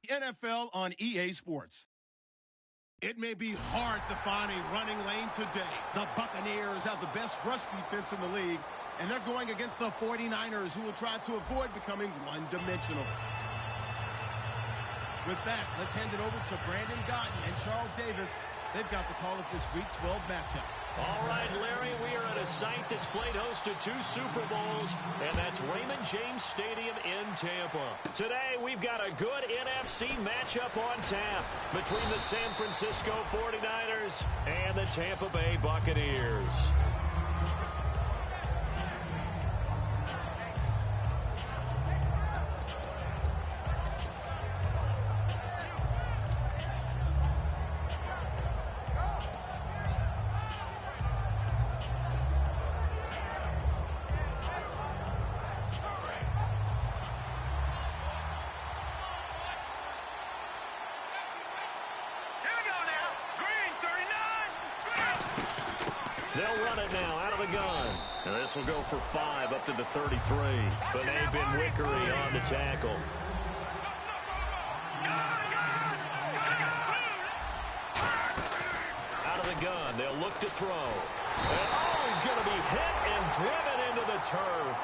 NFL on EA Sports. It may be hard to find a running lane today. The Buccaneers have the best rush defense in the league, and they're going against the 49ers, who will try to avoid becoming one-dimensional. With that, let's hand it over to Brandon Gotton and Charles Davis. They've got the call of this Week 12 matchup. All right, Larry, we are at a site that's played host to 2 Super Bowls, and that's Raymond James Stadium in Tampa. Today, we've got a good NFC matchup on tap between the San Francisco 49ers and the Tampa Bay Buccaneers. They'll run it now out of the gun. And this will go for 5 up to the 33. But they've been Wickery on the tackle. Out of the gun. They'll look to throw. And oh, he's going to be hit and driven into the turf.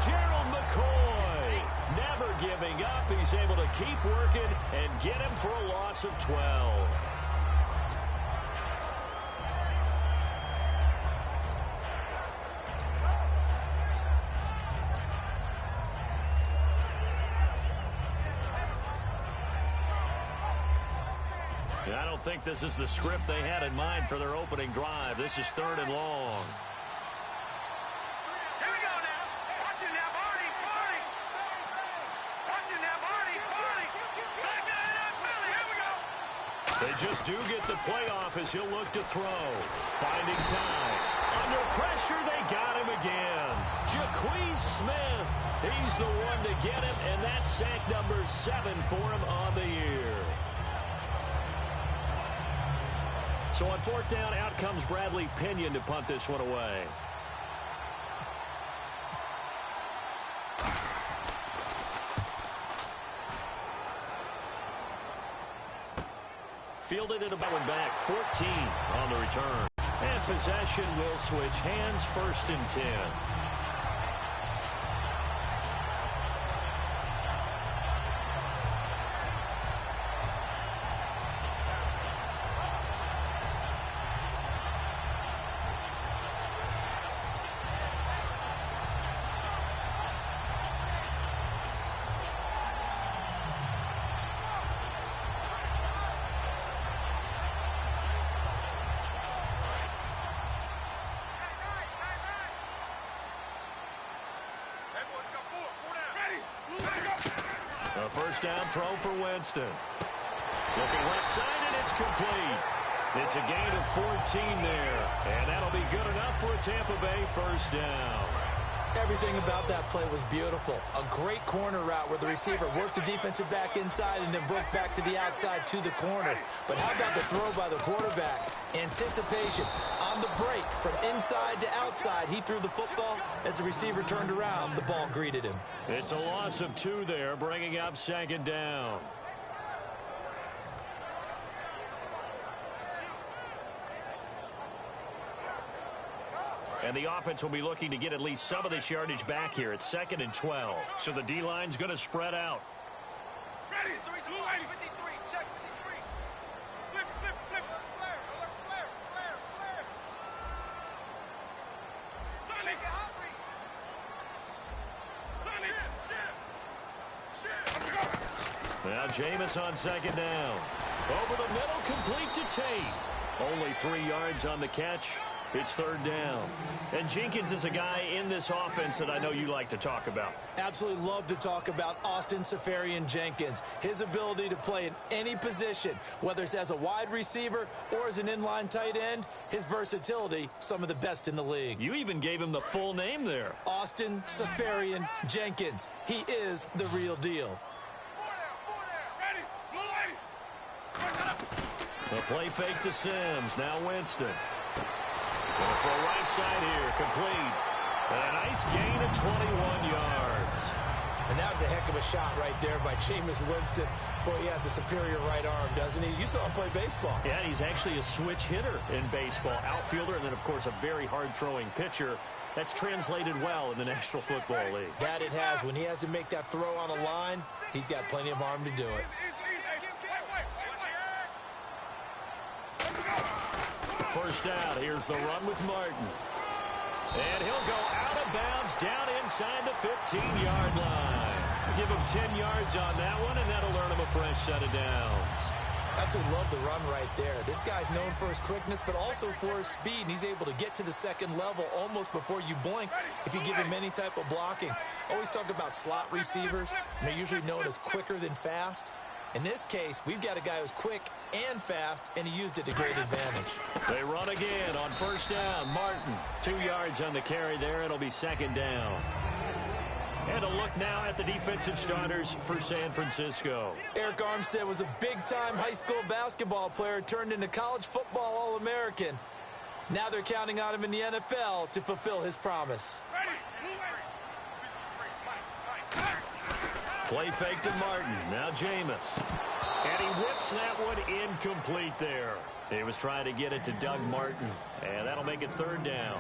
Gerald McCoy never giving up. He's able to keep working and get him for a loss of 12. I don't think this is the script they had in mind for their opening drive. This is 3rd and long. Here we go now. Watch it now, Barney. Watch it now, Barney. Here we go. They just do get the playoff as he'll look to throw. Finding time. Under pressure, they got him again. Jaquez Smith. He's the one to get him, and that's sack number 7 for him on the year. So on 4th down, out comes Bradley Pinion to punt this one away. Fielded it about one back, 14 on the return. And possession will switch hands, 1st and 10. A 1st down throw for Winston. Looking left side, and it's complete. It's a gain of 14 there, and that'll be good enough for a Tampa Bay 1st down. Everything about that play was beautiful. A great corner route where the receiver worked the defensive back inside and then broke back to the outside to the corner. But how about the throw by the quarterback? Anticipation on the break from inside to outside. He threw the football. As the receiver turned around, the ball greeted him. It's a loss of 2 there, bringing up 2nd down. And the offense will be looking to get at least some of this yardage back here. It's 2nd and 12. So the D-line's going to spread out. Ready, 53, check 53. Flip, flare, flare. Check it out, shit. Now Jameis on 2nd down. Over the middle, complete to Tate. Only 3 yards on the catch. It's 3rd down. And Jenkins is a guy in this offense that I know you like to talk about. Absolutely love to talk about Austin Seferian-Jenkins. His ability to play in any position, whether it's as a wide receiver or as an inline tight end, his versatility, some of the best in the league. You even gave him the full name there. Austin Seferian-Jenkins. He is the real deal. The play fake to Sims. Now Winston. Going for a right side here. Complete. And a nice gain of 21 yards. And that was a heck of a shot right there by Jameis Winston. Boy, he has a superior right arm, doesn't he? You saw him play baseball. Yeah, he's actually a switch hitter in baseball. Outfielder and then, of course, a very hard-throwing pitcher. That's translated well in the National Football League. That it has. When he has to make that throw on a line, he's got plenty of arm to do it. First down, here's the run with Martin. And he'll go out of bounds down inside the 15-yard line. Give him 10 yards on that one, and that'll earn him a fresh set of downs. Absolutely love the run right there. This guy's known for his quickness, but also for his speed. And he's able to get to the second level almost before you blink if you give him any type of blocking. Always talk about slot receivers, and they're usually known as quicker than fast. In this case, we've got a guy who's quick and fast, and he used it to great advantage. They run again on first down. Martin, 2 yards on the carry there. It'll be second down. And a look now at the defensive starters for San Francisco. Eric Armstead was a big-time high school basketball player turned into college football All-American. Now they're counting on him in the NFL to fulfill his promise. Play fake to Martin. Now Jameis. And he whips that one incomplete there. He was trying to get it to Doug Martin. And that'll make it third down.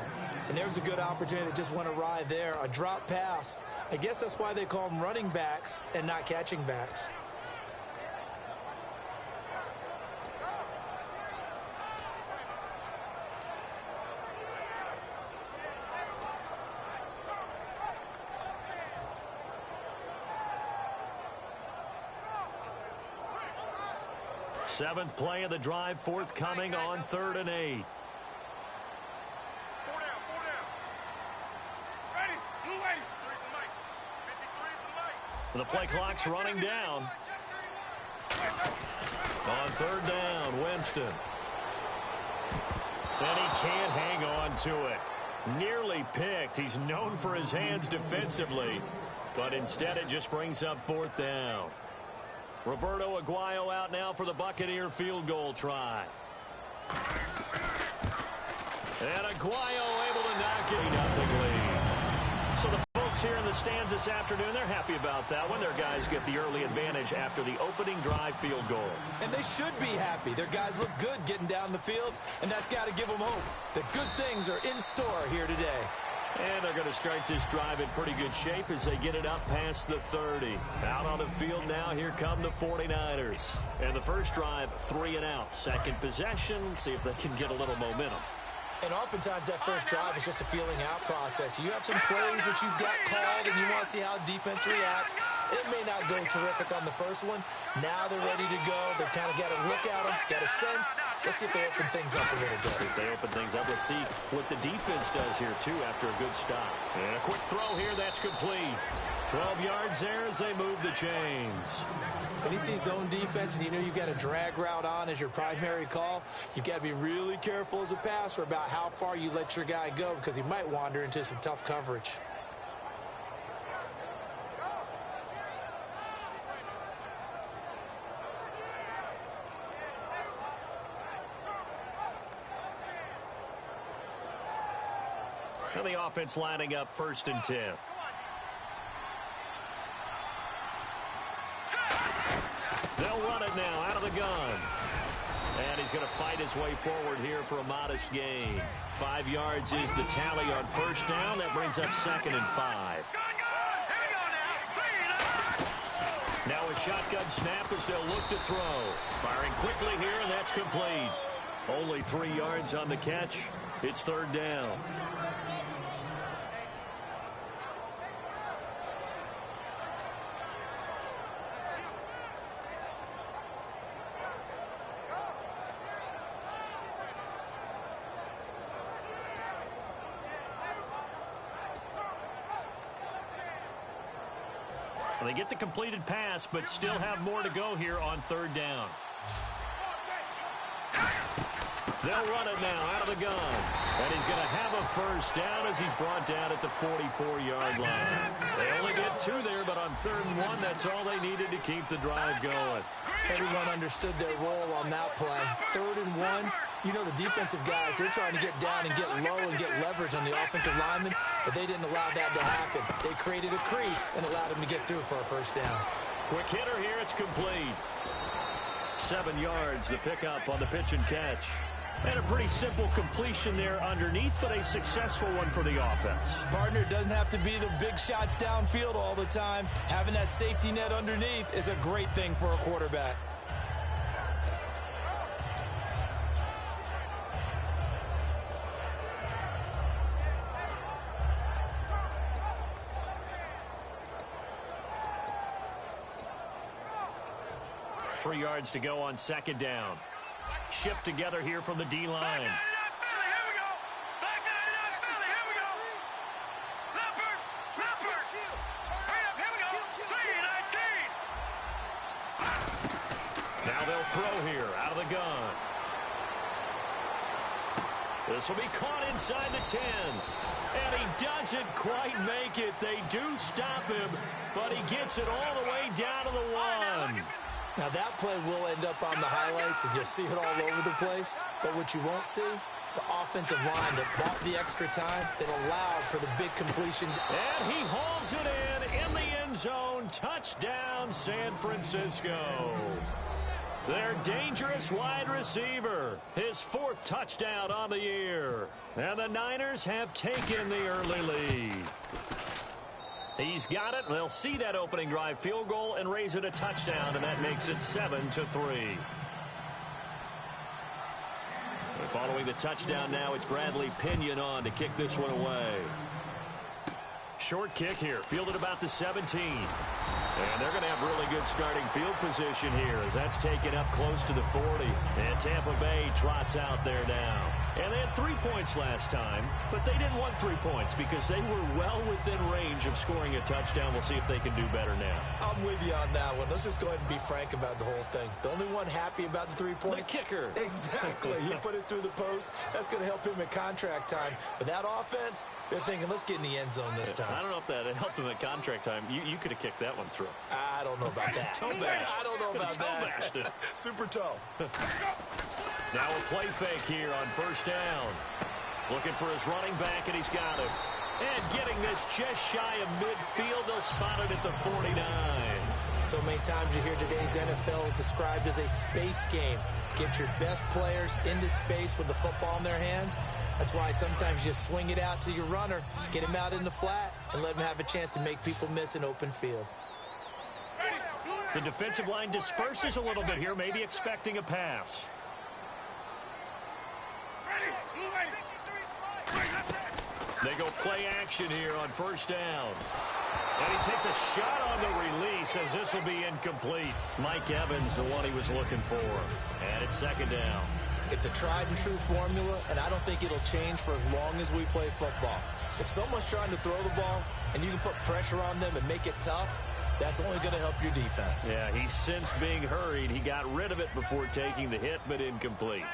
And there's a good opportunity that just went awry there. A drop pass. I guess that's why they call them running backs and not catching backs. Seventh play of the drive, forthcoming on 3rd and 8. The play clock's running down. On 3rd down, Winston. And he can't hang on to it. Nearly picked. He's known for his hands defensively. But instead it just brings up 4th down. Roberto Aguayo out now for the Buccaneer field goal try. And Aguayo able to knock it. Nothing lead. So the folks here in the stands this afternoon, they're happy about that one. Their guys get the early advantage after the opening drive field goal. And they should be happy. Their guys look good getting down the field, and that's got to give them hope that good things are in store here today. And they're going to start this drive in pretty good shape as they get it up past the 30. Out on the field now, here come the 49ers. And the first drive, 3 and out. Second possession, see if they can get a little momentum. And oftentimes that first drive is just a feeling out process. You have some plays that you've got called and you want to see how defense reacts. It may not go terrific on the first one. Now they're ready to go. They've kind of got a look at them, got a sense. Let's see if they open things up a little bit. If they open things up, let's see what the defense does here, too, after a good stop. And a quick throw here, that's complete. 12 yards there as they move the chains. When you see zone defense and you know you've got a drag route on as your primary call, you've got to be really careful as a passer about how far you let your guy go because he might wander into some tough coverage. And the offense lining up 1st and 10. They'll run it now out of the gun. And he's going to fight his way forward here for a modest gain. 5 yards is the tally on first down. That brings up 2nd and 5. Now a shotgun snap as they'll look to throw. Firing quickly here, and that's complete. Only 3 yards on the catch. It's 3rd down. They get the completed pass, but still have more to go here on 3rd down. They'll run it now out of the gun. And he's going to have a first down as he's brought down at the 44-yard line. They only get 2 there, but on 3rd and 1, that's all they needed to keep the drive going. Everyone understood their role on that play. 3rd and 1, you know the defensive guys, they're trying to get down and get low and get leverage on the offensive linemen, but they didn't allow that to happen. They created a crease and allowed him to get through for a first down. Quick hitter here, it's complete. 7 yards, the pickup on the pitch and catch. And a pretty simple completion there underneath, but a successful one for the offense. Partner, doesn't have to be the big shots downfield all the time. Having that safety net underneath is a great thing for a quarterback. Three yards to go on 2nd down. Shift together here from the D-line. Now they'll throw here out of the gun. This will be caught inside the 10. And he doesn't quite make it. They do stop him, but he gets it all the way down to the 1. Now, that play will end up on the highlights, and you'll see it all over the place. But what you won't see, the offensive line that bought the extra time, that allowed for the big completion. And he hauls it in the end zone. Touchdown, San Francisco. Their dangerous wide receiver. His 4th touchdown on the year. And the Niners have taken the early lead. He's got it. They'll see that opening drive field goal and raise it a touchdown, and that makes it 7-3. Following the touchdown now, it's Bradley Pinion on to kick this one away. Short kick here, fielded about the 17. And they're going to have really good starting field position here as that's taken up close to the 40. And Tampa Bay trots out there now. And they had 3 points last time, but they didn't want 3 points because they were well within range of scoring a touchdown. We'll see if they can do better now. I'm with you on that one. Let's just go ahead and be frank about the whole thing. The only one happy about the 3-point. The kicker. Exactly. He put it through the post. That's going to help him in contract time. But that offense, they're thinking, let's get in the end zone this time. I don't know if that helped him at contract time. You could have kicked that one through. I don't know about that. Toe bash. I don't know about that. It. Super toe. Now a play fake here on 1st down. Looking for his running back, and he's got it. And getting this just shy of midfield. They'll spot it at the 49. So many times you hear today's NFL described as a space game. Get your best players into space with the football in their hands. That's why sometimes you swing it out to your runner, get him out in the flat, and let him have a chance to make people miss an open field. The defensive line disperses a little bit here, maybe expecting a pass. They go play action here on 1st down. And he takes a shot on the release as this will be incomplete. Mike Evans, the one he was looking for. And it's 2nd down. It's a tried and true formula, and I don't think it'll change for as long as we play football. If someone's trying to throw the ball and you can put pressure on them and make it tough, that's only going to help your defense. Yeah, he's since being hurried. He got rid of it before taking the hit, but incomplete.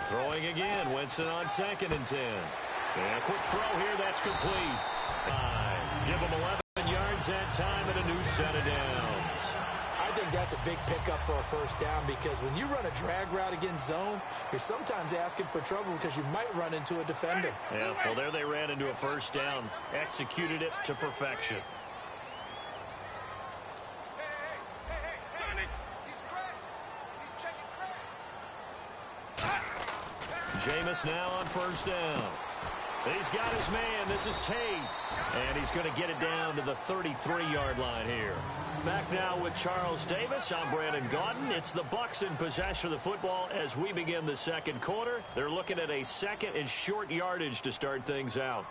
Throwing again, Winston on 2nd and 10. And a quick throw here, that's complete. Give him 11 yards that time and a new set of downs. I think that's a big pickup for a 1st down because when you run a drag route against zone, you're sometimes asking for trouble because you might run into a defender. Yeah, well, there they ran into a 1st down, executed it to perfection. Jameis now on 1st down. He's got his man. This is Tate. And he's going to get it down to the 33-yard line here. Back now with Charles Davis. I'm Brandon Gaudin. It's the Bucs in possession of the football as we begin the 2nd quarter. They're looking at a 2nd and short yardage to start things out.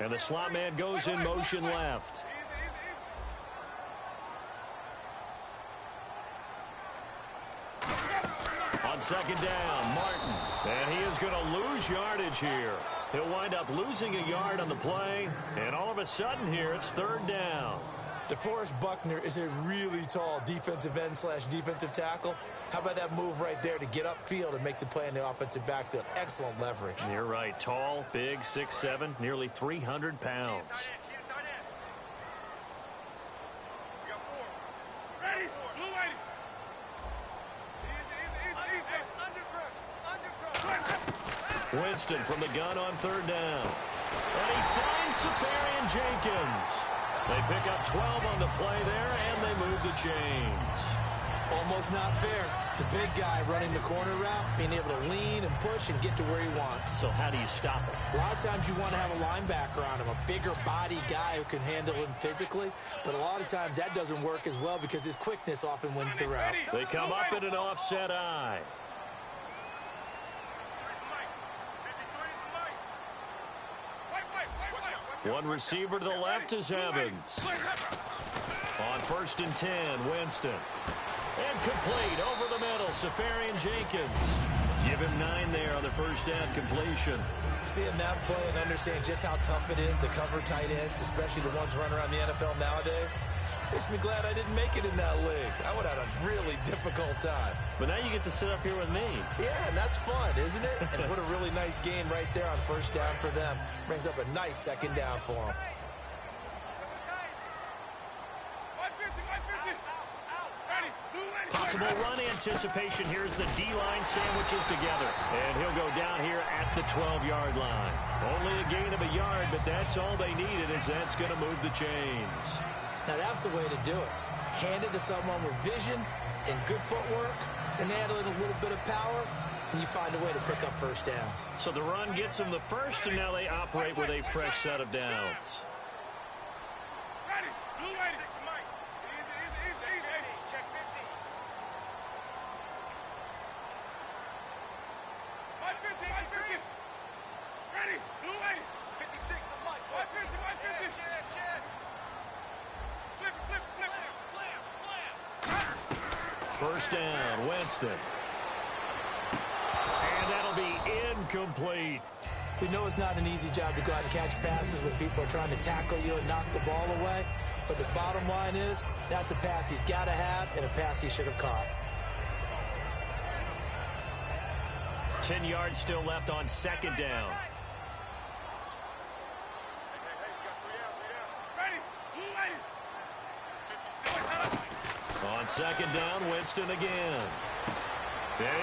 And the slot man goes in motion left. second down. Martin. And he is going to lose yardage here. He'll wind up losing a yard on the play. And all of a sudden here, it's third down. DeForest Buckner is a really tall defensive end / defensive tackle. How about that move right there to get upfield and make the play in the offensive backfield? Excellent leverage. You're right. Tall, big, 6'7", nearly 300 pounds. Ready? Blue lady. Winston from the gun on third down. And he finds Safarian Jenkins. They pick up 12 on the play there, and they move the chains. Almost not fair. The big guy running the corner route, being able to lean and push and get to where he wants. So how do you stop him? A lot of times you want to have a linebacker on him, a bigger body guy who can handle him physically. But a lot of times that doesn't work as well because his quickness often wins the route. They come up in an offset eye. One receiver to the left is Evans. On 1st and 10, Winston. And complete over the middle, Safarian Jenkins. Give him 9 there on the first down completion. Seeing that play and understand just how tough it is to cover tight ends, especially the ones running around the NFL nowadays, makes me glad I didn't make it in that league. I would have had a really difficult time. But now you get to sit up here with me. Yeah, and that's fun, isn't it? And what a really nice gain right there on first down for them. Brings up a nice second down for them. Possible run anticipation. Here's the D-line sandwiches together. And he'll go down here at the 12-yard line. Only a gain of a yard, but that's all they needed, as that's going to move the chains. Now that's the way to do it. Hand it to someone with vision and good footwork, and add in a little bit of power, and you find a way to pick up first downs. So the run gets them the first, and now they operate with a fresh set of downs. Ready? Blue lady. Easy. Check 50. 550. Ready? Blue lady. 56. 550. Yes. Flip. Slam. First down, Winston. And that'll be incomplete. We know it's not an easy job to go out and catch passes when people are trying to tackle you and knock the ball away. But the bottom line is, that's a pass he's got to have and a pass he should have caught. 10 yards still left on second down. On second down, Winston again.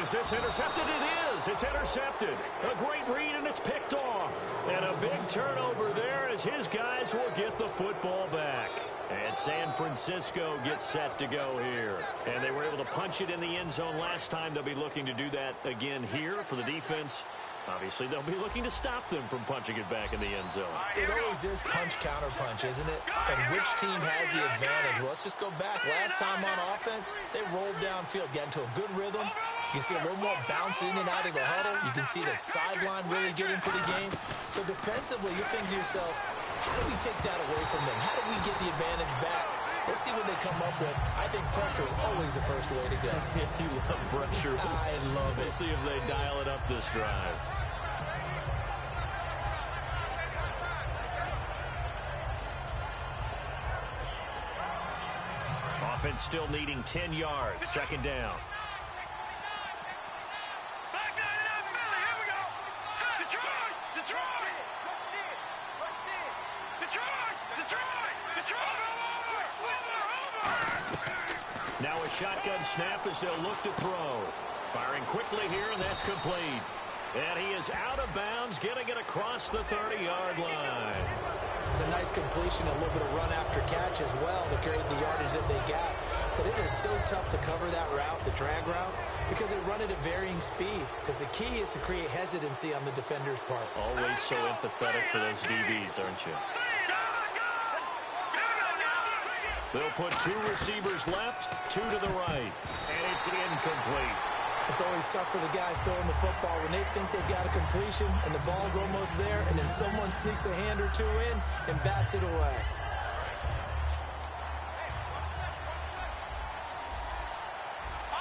Is this intercepted? It is. It's intercepted. A great read, and it's picked off. And a big turnover there as his guys will get the football back. And San Francisco gets set to go here. And they were able to punch it in the end zone last time. They'll be looking to do that again here for the defense. Obviously, they'll be looking to stop them from punching it back in the end zone. It always is punch-counter-punch, isn't it? And which team has the advantage? Well, let's just go back. Last time on offense, they rolled downfield, got into a good rhythm. You can see a little more bounce in and out of the huddle. You can see the sideline really get into the game. So defensively, you're thinking to yourself, how do we take that away from them? How do we get the advantage back? Let's see what they come up with. I think pressure is always the first way to go. You love pressure. I love it. We'll see if they dial it up this drive. Offense still needing 10 yards. Second down. Now a shotgun snap as they'll look to throw. Firing quickly here, and that's complete. And he is out of bounds, getting it across the 30-yard line. It's a nice completion, a little bit of run after catch as well to carry the yardage that they got. But it is so tough to cover that route, the drag route, because they run it at varying speeds. Because the key is to create hesitancy on the defender's part. Always so empathetic for those DBs, aren't you? They'll put 2 receivers left, 2 to the right. And it's incomplete. It's always tough for the guys throwing the football when they think they've got a completion and the ball's almost there, and then someone sneaks a hand or 2 in and bats it away. All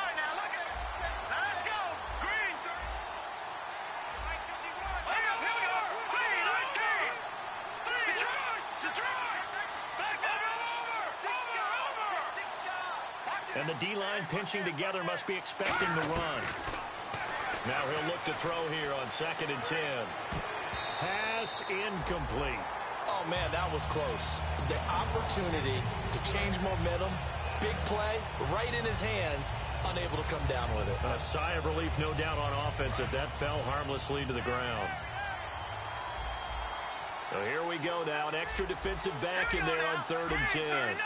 right, now look at it. Now let's go. And the D-line pinching together must be expecting the run. Now he'll look to throw here on 2nd and 10. Pass incomplete. Oh, man, that was close. The opportunity to change momentum, big play, right in his hands, unable to come down with it. A sigh of relief, no doubt, on offense if that fell harmlessly to the ground. So here we go now. An extra defensive back in there on 3rd and 10.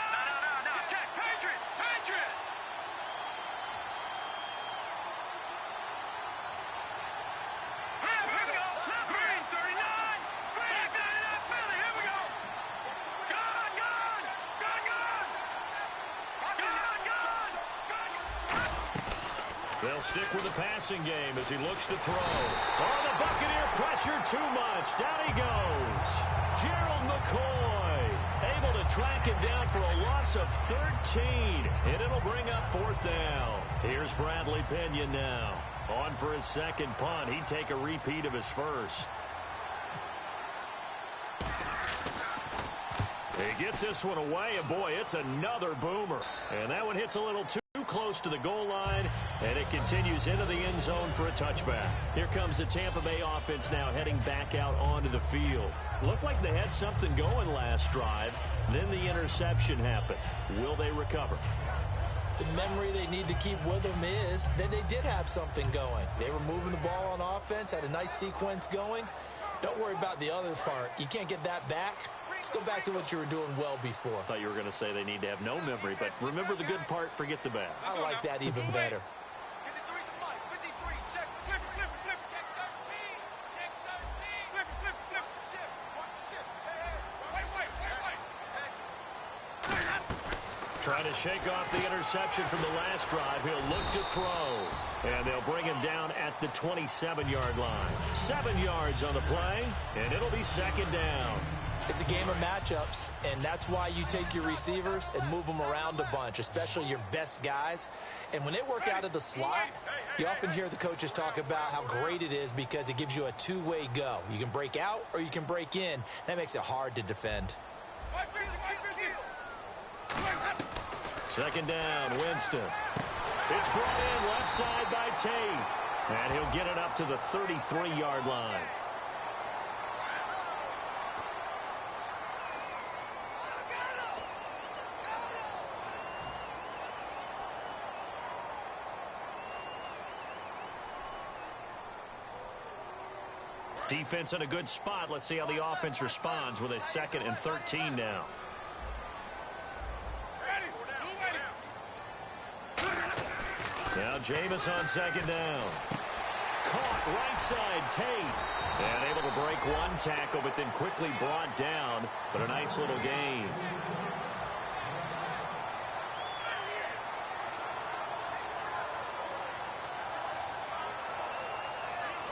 They'll stick with the passing game as he looks to throw. Oh, the Buccaneer pressure too much. Down he goes. Gerald McCoy able to track him down for a loss of 13. And it'll bring up 4th down. Here's Bradley Pena now. On for his 2nd punt. He'd take a repeat of his first. He gets this one away, and boy, it's another boomer. And that one hits a little too close to the goal line, and it continues into the end zone for a touchback. Here comes the Tampa Bay offense now heading back out onto the field. Looked like they had something going last drive. Then the interception happened. Will they recover? The memory they need to keep with them is that they did have something going. They were moving the ball on offense, had a nice sequence going. Don't worry about the other part. You can't get that back. Let's go back to what you were doing well before. I thought you were going to say they need to have no memory, but remember the good part, forget the bad. I like that even better. 53's the play. 53. Check. Flip. Check 13. Check 13. Flip. Watch the shift. Hey. Wait. Trying to shake off the interception from the last drive. He'll look to throw. And they'll bring him down at the 27-yard line. 7 yards on the play, and it'll be 2nd down. It's a game of matchups, and that's why you take your receivers and move them around a bunch, especially your best guys. And when they work out of the slot, you often hear the coaches talk about how great it is because it gives you a two-way go. You can break out or you can break in. That makes it hard to defend. 2nd down, Winston. It's brought in left side by Tate. And he'll get it up to the 33-yard line. Defense in a good spot. Let's see how the offense responds with a 2nd and 13 now. Now Jameis on 2nd down. Caught right side, Tate. And able to break one tackle, but then quickly brought down. But a nice little gain.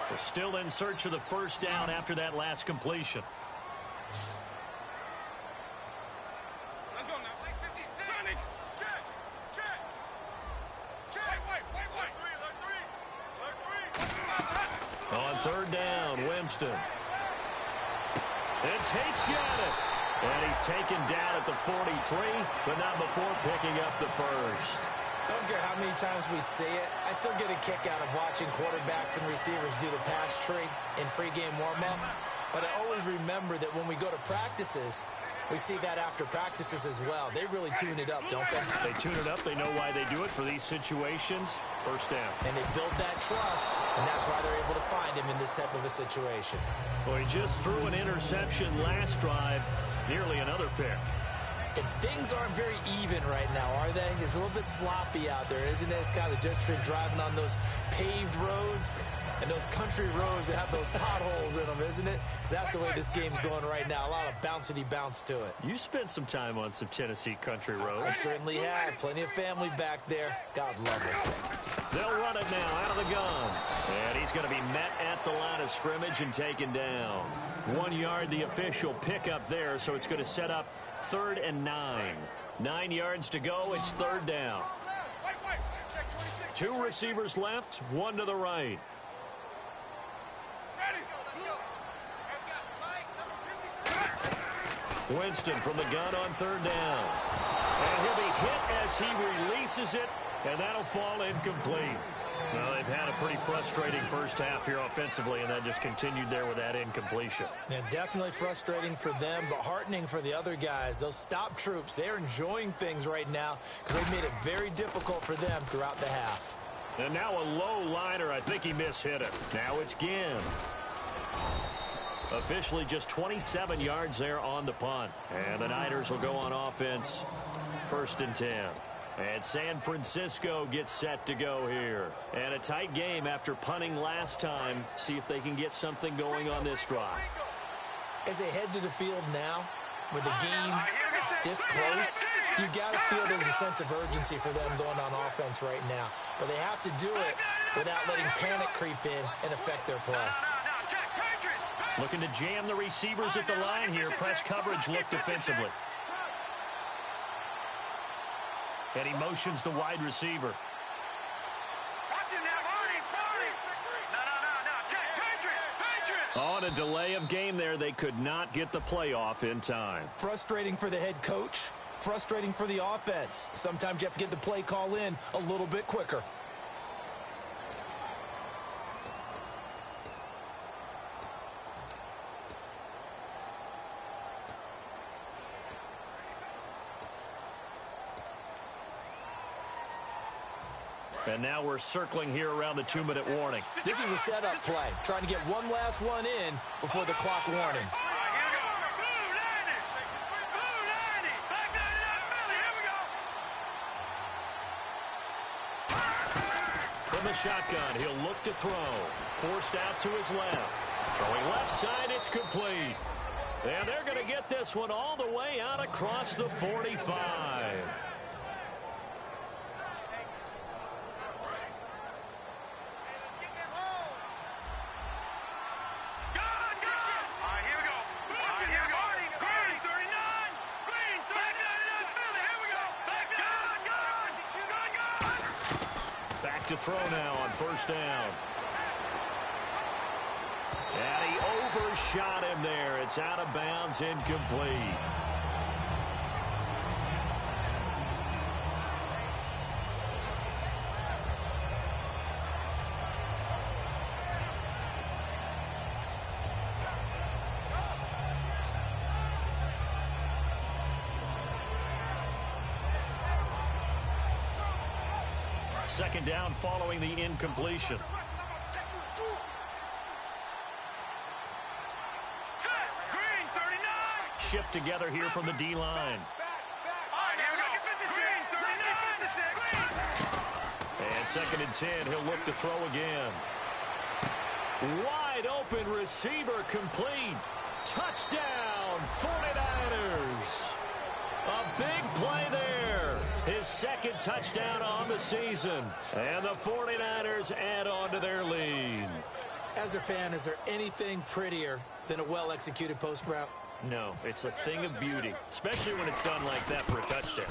We're still in search of the 1st down after that last completion. On 3rd down, Winston. And Tate's got it. And he's taken down at the 43, but not before picking up the first. I don't care how many times we see it. I still get a kick out of watching quarterbacks and receivers do the pass tree in pregame warm-up. But I always remember that when we go to practices, we see that after practices as well. They really tune it up, don't they? They tune it up. They know why they do it for these situations. 1st down. And they build that trust, and that's why they're able to find him in this type of a situation. Well, he just threw an interception last drive, nearly another pick. And things aren't very even right now, are they? It's a little bit sloppy out there, isn't it? It's kind of just for driving on those paved roads and those country roads that have those potholes in them, isn't it? Because that's the way this game's going right now. A lot of bouncy bounce to it. You spent some time on some Tennessee country roads. I certainly have. Plenty of family back there. God love it. They'll run it now out of the gun. And he's going to be met at the line of scrimmage and taken down. 1 yard, the official pickup there, so it's going to set up 3rd and 9. 9 yards to go. It's 3rd down. 2 receivers left, 1 to the right. Winston from the gun on 3rd down. And he'll be hit as he releases misses it, and that'll fall incomplete. Well, they've had a pretty frustrating first half here offensively, and that just continued there with that incompletion. Yeah, definitely frustrating for them, but heartening for the other guys. Those stop troops, they're enjoying things right now because they've made it very difficult for them throughout the half. And now a low liner. I think he mishit it. Now it's Ginn. Officially just 27 yards there on the punt. And the Niners will go on offense. 1st and 10. And San Francisco gets set to go here. And a tight game after punting last time. See if they can get something going on this drive. As they head to the field now, with the game this close, you got to feel there's a sense of urgency for them going on offense right now. But they have to do it without letting panic creep in and affect their play. Looking to jam the receivers at the line here. Press coverage look defensively. And he motions the wide receiver. On a delay of game there, they could not get the playoff in time. Frustrating for the head coach. Frustrating for the offense. Sometimes you have to get the play call in a little bit quicker. And now we're circling here around the 2-minute warning. This is a setup play, trying to get one last one in before the clock warning. From the shotgun, he'll look to throw. Forced out to his left. Throwing left side, it's complete. And they're going to get this one all the way out across the 45. To throw now on 1st down. And he overshot him there. It's out of bounds, incomplete. Second down following the incompletion. Shift together here from the D-line. And 2nd and 10, he'll look to throw again. Wide open receiver complete. Touchdown, 49ers. A big play there. His 2nd touchdown on the season. And the 49ers add on to their lead. As a fan, is there anything prettier than a well-executed post route? No, it's a thing of beauty, especially when it's done like that for a touchdown.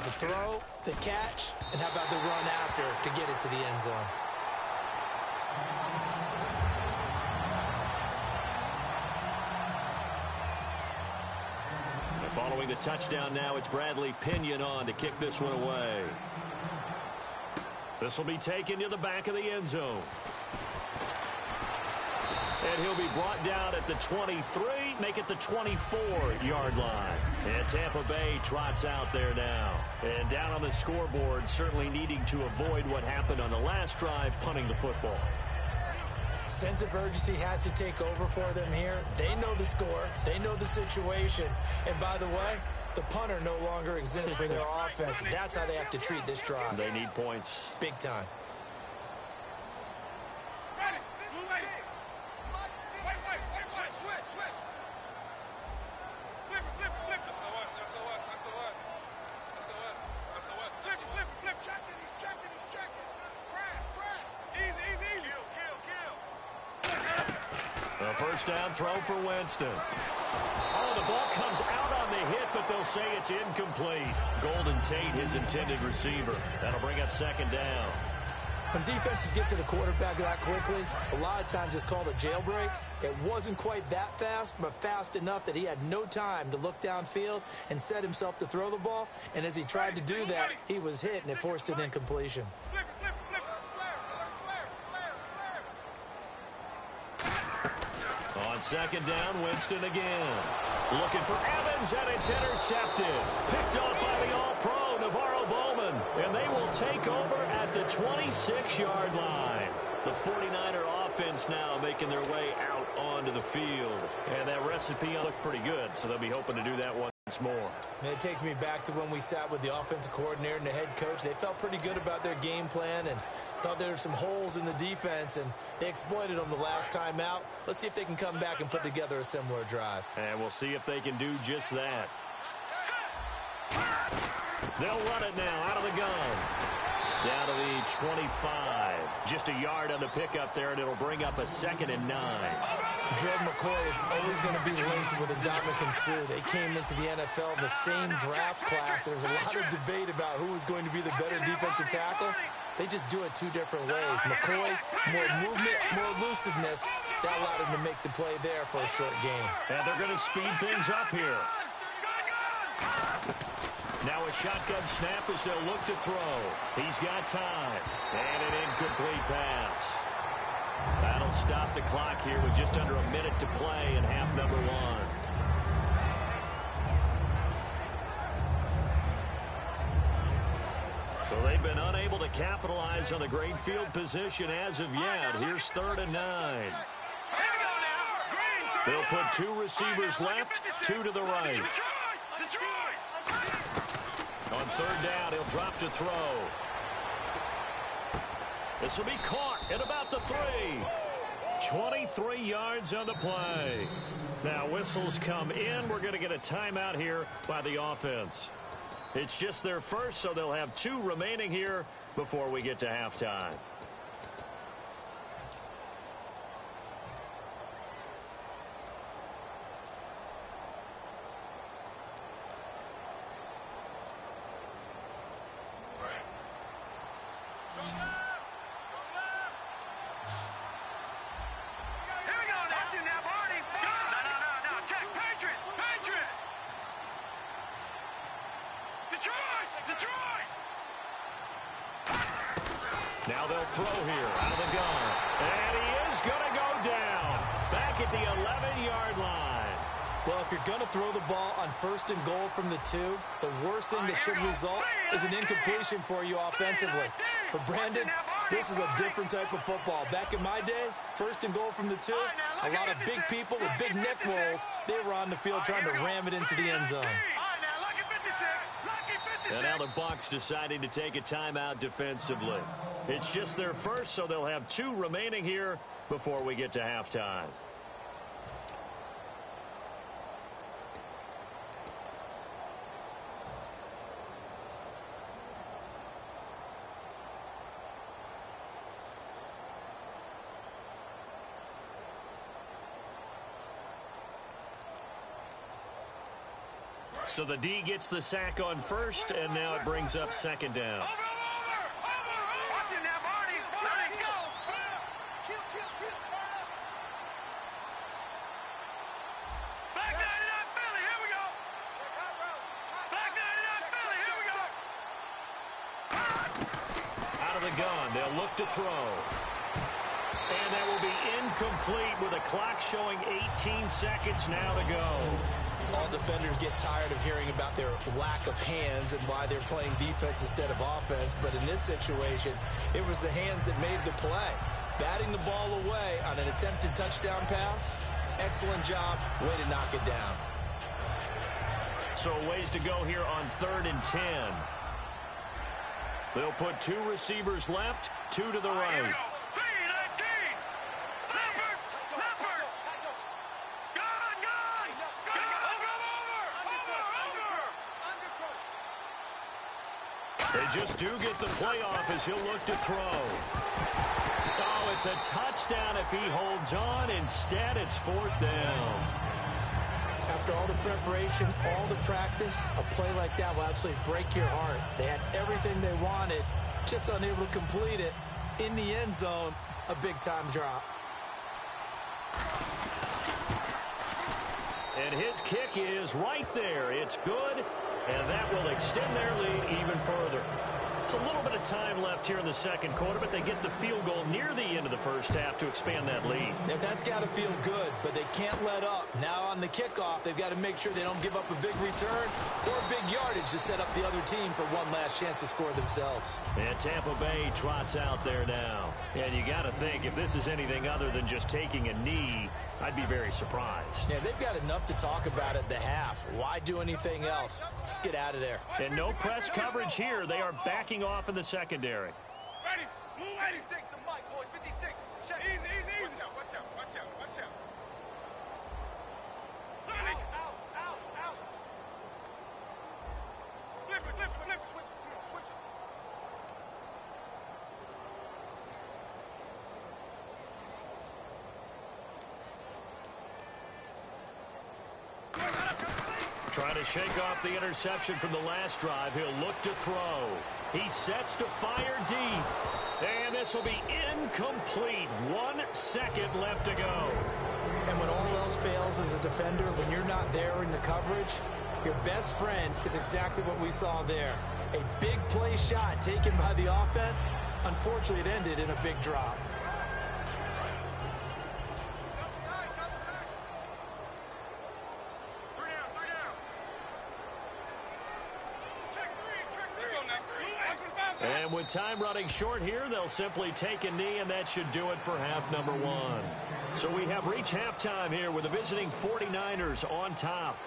The throw, the catch, and how about the run after to get it to the end zone? Following the touchdown now, it's Bradley Pinion on to kick this one away. This will be taken to the back of the end zone. And he'll be brought down at the 23, make it the 24-yard line. And Tampa Bay trots out there now. And down on the scoreboard, certainly needing to avoid what happened on the last drive, punting the football. Sense of urgency has to take over for them here. They know the score. They know the situation. And by the way, the punter no longer exists for their offense. That's how they have to treat this drive. They need points. Big time. First down throw for Winston. Oh, the ball comes out on the hit, but they'll say it's incomplete. Golden Tate, his intended receiver. That'll bring up 2nd down. When defenses get to the quarterback that quickly, a lot of times it's called a jailbreak. It wasn't quite that fast, but fast enough that he had no time to look downfield and set himself to throw the ball. And as he tried to do that, he was hit, and it forced an incompletion. On second down, Winston again. Looking for Evans, and it's intercepted. Picked off by the All-Pro, Navarro Bowman. And they will take over at the 26-yard line. The 49er offense now making their way out onto the field. And that recipe looks pretty good, so they'll be hoping to do that once more. And it takes me back to when we sat with the offensive coordinator and the head coach. They felt pretty good about their game plan and thought there were some holes in the defense, and they exploited them the last time out. Let's see if they can come back and put together a similar drive. And we'll see if they can do just that. They'll run it now out of the gun. Down to the 25. Just a yard on the pickup there, and it'll bring up a 2nd and 9. Jordan McCoy is always going to be linked with Ndamukong Suh. They came into the NFL in the same draft class. There was a lot of debate about who was going to be the better defensive tackle. They just do it two different ways. McCoy, more movement, more elusiveness. That allowed him to make the play there for a short gain. And they're going to speed things up here. Now a shotgun snap as they'll look to throw. He's got time. And an incomplete pass. That'll stop the clock here with just under a minute to play in half number 1. So they've been unable to capitalize on the great field position as of yet. Here's 3rd and 9. They'll put 2 receivers left, 2 to the right. On 3rd down, he'll drop to throw. This will be caught at about the 3. 23 yards on the play. Now whistles come in. We're going to get a timeout here by the offense. It's just their first, so they'll have 2 remaining here before we get to halftime. Now they'll throw here out of the gun. And he is going to go down. Back at the 11-yard line. Well, if you're going to throw the ball on 1st and goal from the 2, the worst thing that should result is an incompletion for you offensively. But, Brandon, this is a different type of football. Back in my day, 1st and goal from the 2, a lot of big people with big neck rolls, they were on the field trying to ram it into the end zone. And now the Bucs deciding to take a timeout defensively. It's just their first, so they'll have 2 remaining here before we get to halftime. So the D gets the sack on 1st, and now it brings up 2nd down. Out of the gun, they'll look to throw. And that will be incomplete with a clock showing 18 seconds now to go. All defenders get tired of hearing about their lack of hands and why they're playing defense instead of offense. But in this situation, it was the hands that made the play. Batting the ball away on an attempted touchdown pass. Excellent job. Way to knock it down. So ways to go here on 3rd and 10. They'll put 2 receivers left, 2 to the right. They just do get the playoff as he'll look to throw. Oh, it's a touchdown if he holds on. Instead, it's 4th down. After all the preparation, all the practice, a play like that will absolutely break your heart. They had everything they wanted, just unable to complete it. in the end zone, a big-time drop. And his kick is right there. It's good, and that will extend their lead even further. It's a little bit of time left here in the second quarter, but they get the field goal near the end of the first half to expand that lead. Yeah, that's got to feel good, but they can't let up. Now on the kickoff, they've got to make sure they don't give up a big return or big yardage to set up the other team for one last chance to score themselves. And Tampa Bay trots out there now. And you got to think, if this is anything other than just taking a knee, I'd be very surprised. Yeah, they've got enough to talk about at the half. Why do anything else? Just get out of there. And no press coverage here. They are backing off in the secondary. Ready? Blue 86, the mic, boys. 56. Check. Easy, easy, easy. Watch out, watch out, watch out, watch out. Out. Flip it. Switch it. Trying to shake off the interception from the last drive. He'll look to throw. He sets to fire deep. And this will be incomplete. 1 second left to go. And when all else fails as a defender, when you're not there in the coverage, your best friend is exactly what we saw there. A big play shot taken by the offense. Unfortunately, it ended in a big drop. And with time running short here, they'll simply take a knee, and that should do it for half number 1. So we have reached halftime here with the visiting 49ers on top.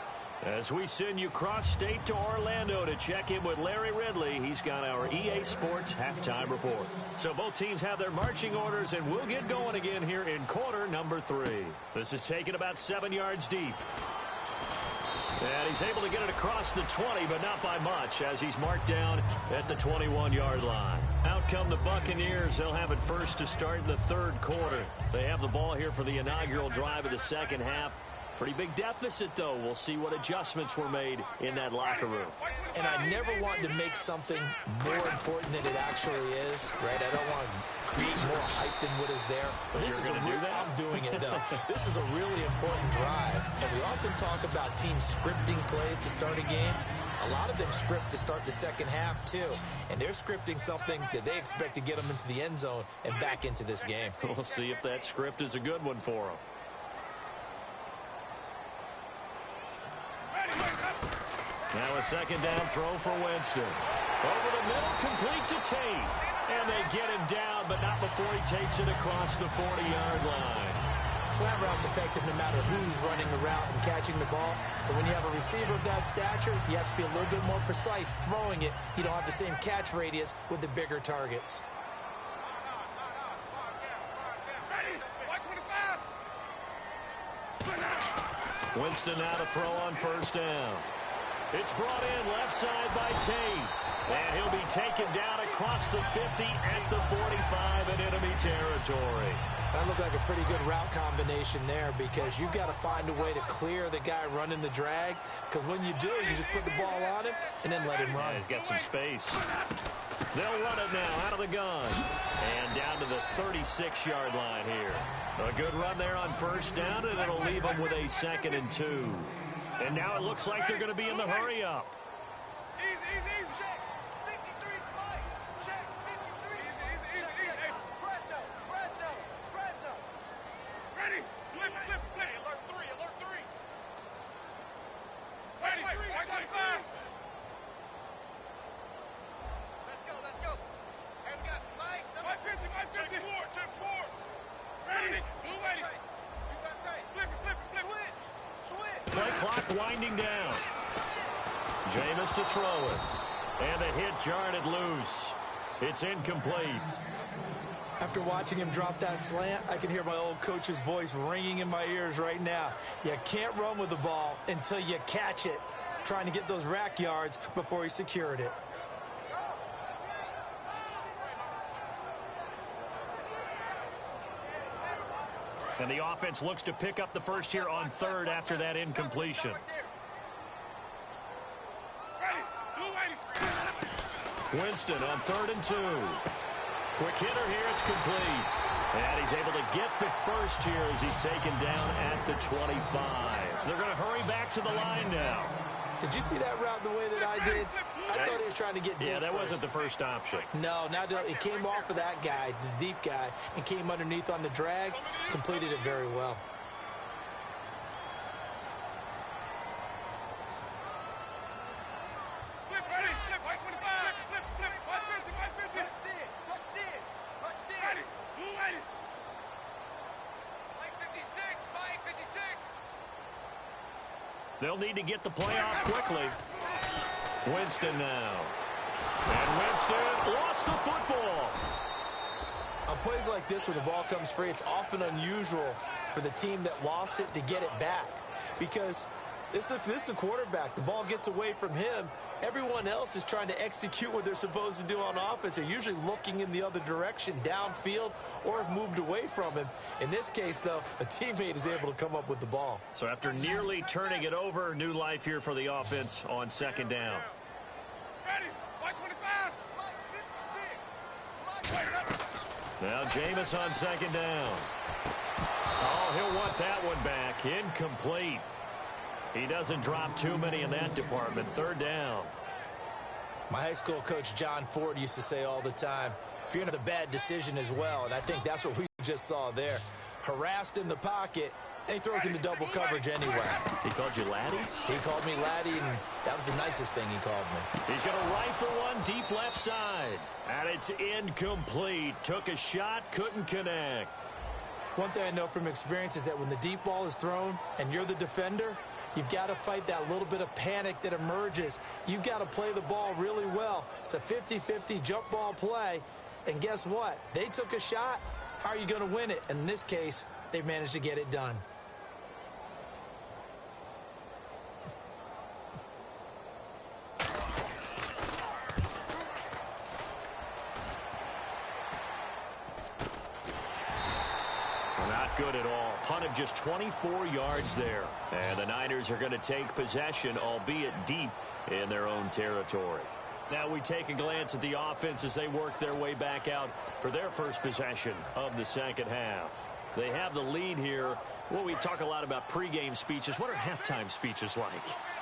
As we send you cross-state to Orlando to check in with Larry Ridley, he's got our EA Sports halftime report. So both teams have their marching orders, and we'll get going again here in quarter number 3. This is taken about 7 yards deep. And he's able to get it across the 20, but not by much, as he's marked down at the 21-yard line. Out come the Buccaneers. They'll have it first to start the third quarter. They have the ball here for the inaugural drive of the second half. Pretty big deficit, though. We'll see what adjustments were made in that locker room. And I never want to make something more important than it actually is, right? I don't want to create more hype than what is there. But this is I'm doing it, though. This is a really important drive. And we often talk about teams scripting plays to start a game. A lot of them script to start the second half, too. And they're scripting something that they expect to get them into the end zone and back into this game. We'll see if that script is a good one for them. Now a second down throw for Winston. Over the middle, complete to Tate. And they get him down, but not before he takes it across the 40-yard line. Slant route's effective no matter who's running the route and catching the ball. But when you have a receiver of that stature, you have to be a little bit more precise throwing it. You don't have the same catch radius with the bigger targets. Winston now to throw on first down. It's brought in left side by Tate. And he'll be taken down across the 50 at the 45 in enemy territory. That looked like a pretty good route combination there, because you've got to find a way to clear the guy running the drag. Because when you do, you just put the ball on him and then let him run. Yeah, he's got some space. They'll run it now out of the gun. And down to the 36-yard line here. A good run there on first down, and it'll leave them with a 2nd and 2. And now it looks like they're going to be in the hurry-up. Easy, check. 53's right. Check, 53. Easy. Hey, Fresno. Ready. Flip. Alert 3. Ready. Watch 25. Let's go. Hey, we got Mike. 50. Check 4. Ready. Blue ready. You got tight. Flip it. Switch. Play clock winding down. Jameis to throw it. And the hit jarred it loose. It's incomplete. After watching him drop that slant, I can hear my old coach's voice ringing in my ears right now. You can't run with the ball until you catch it. Trying to get those rack yards before he secured it. And the offense looks to pick up the first here on third after that incompletion. Winston on 3rd and 2. Quick hitter here. It's complete. And he's able to get the first here as he's taken down at the 25. They're going to hurry back to the line now. Did you see that route the way that I did? I thought he was trying to get deep. Yeah, that wasn't the first option. No, it came off of that guy, the deep guy, and came underneath on the drag. Completed it very well. They'll need to get the play off quickly. Winston now. And Winston lost the football. On plays like this where the ball comes free, it's often unusual for the team that lost it to get it back. Because this is the quarterback. The ball gets away from him. Everyone else is trying to execute what they're supposed to do on offense. They're usually looking in the other direction, downfield, or have moved away from him. In this case, though, a teammate is able to come up with the ball. So after nearly turning it over, new life here for the offense on second down. Now Jameis on second down. Oh, he'll want that one back. Incomplete. He doesn't drop too many in that department. Third down. My high school coach, John Ford, used to say all the time, fear not the bad decision as well. And I think that's what we just saw there. Harassed in the pocket, and he throws into double coverage anyway. He called you Laddie? He called me Laddie, and that was the nicest thing he called me. He's going to rifle one deep left side. And it's incomplete. Took a shot, couldn't connect. One thing I know from experience is that when the deep ball is thrown and you're the defender, you've got to fight that little bit of panic that emerges. You've got to play the ball really well. It's a 50-50 jump ball play. And guess what? They took a shot. How are you going to win it? And in this case, they've managed to get it done. Good at all. Punt of just 24 yards there. And the Niners are going to take possession, albeit deep in their own territory. Now we take a glance at the offense as they work their way back out for their first possession of the second half. They have the lead here. Well, we talk a lot about pregame speeches. What are halftime speeches like?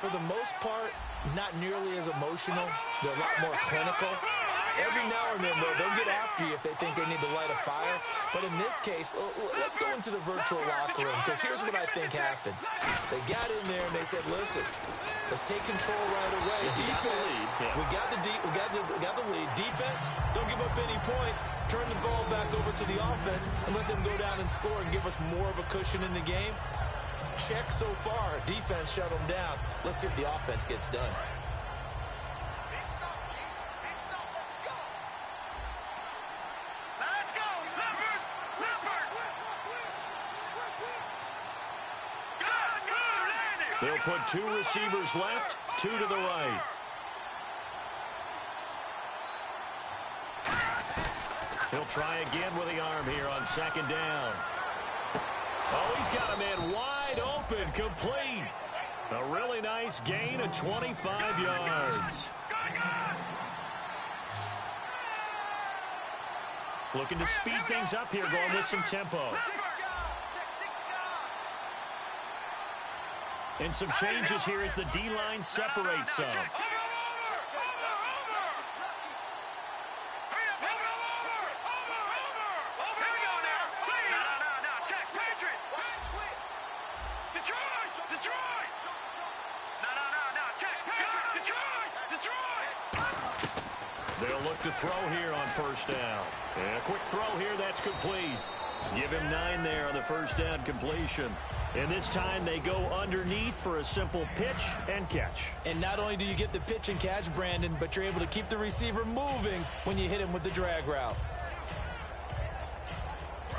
For the most part, not nearly as emotional. They're a lot more clinical. Every now and then, though, they'll get after you if they think they need to light a fire. But in this case, let's go into the virtual locker room, because here's what I think happened. They got in there and they said, listen, let's take control right away. Defense, we got the lead. Defense, don't give up any points. Turn the ball back over to the offense and let them go down and score and give us more of a cushion in the game. Check so far. Defense shut them down. Let's see if the offense gets done. They'll put two receivers left, two to the right. He'll try again with the arm here on second down. Oh, he's got a man wide open, complete. A really nice gain of 25 yards. Looking to speed things up here, going with some tempo. And some changes here as the D-line separates some. They'll look to throw here on first down. And a quick throw here, that's complete. Give him 9 there on the first down completion. And this time they go underneath for a simple pitch and catch. And not only do you get the pitch and catch, Brandon, but you're able to keep the receiver moving when you hit him with the drag route.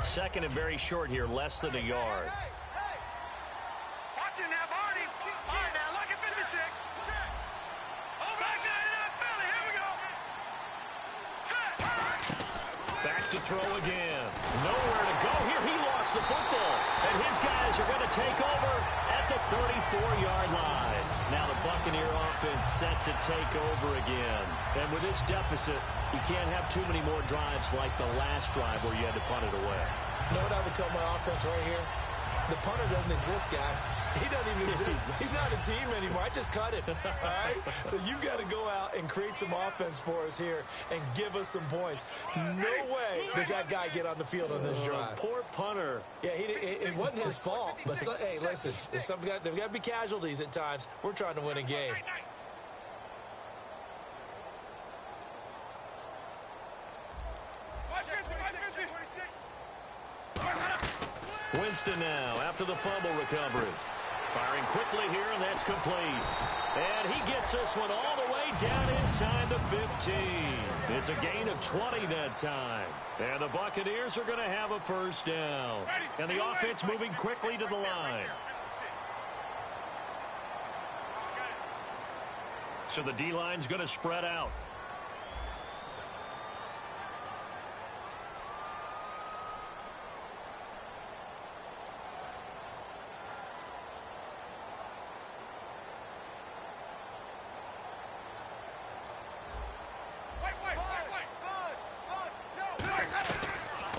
Second and very short here, less than a yard. To to throw again. Nowhere to go here. He lost the football. And his guys are going to take over at the 34-yard line. Now the Buccaneer offense set to take over again. And with this deficit, you can't have too many more drives like the last drive where you had to punt it away. You know what I would tell my offense right here? The punter doesn't exist, guys. He doesn't even exist. He's not a team anymore. I just cut him, all right? So you've got to go out and create some offense for us here and give us some points. No way does that guy get on the field on this drive. Poor punter. Yeah, it wasn't his fault. But, hey, listen, there's got to be casualties at times. We're trying to win a game. Winston now after the fumble recovery. Firing quickly here, and that's complete. And he gets this one all the way down inside the 15. It's a gain of 20 that time. And the Buccaneers are going to have a first down. And the offense moving quickly to the line. So the D-line's going to spread out.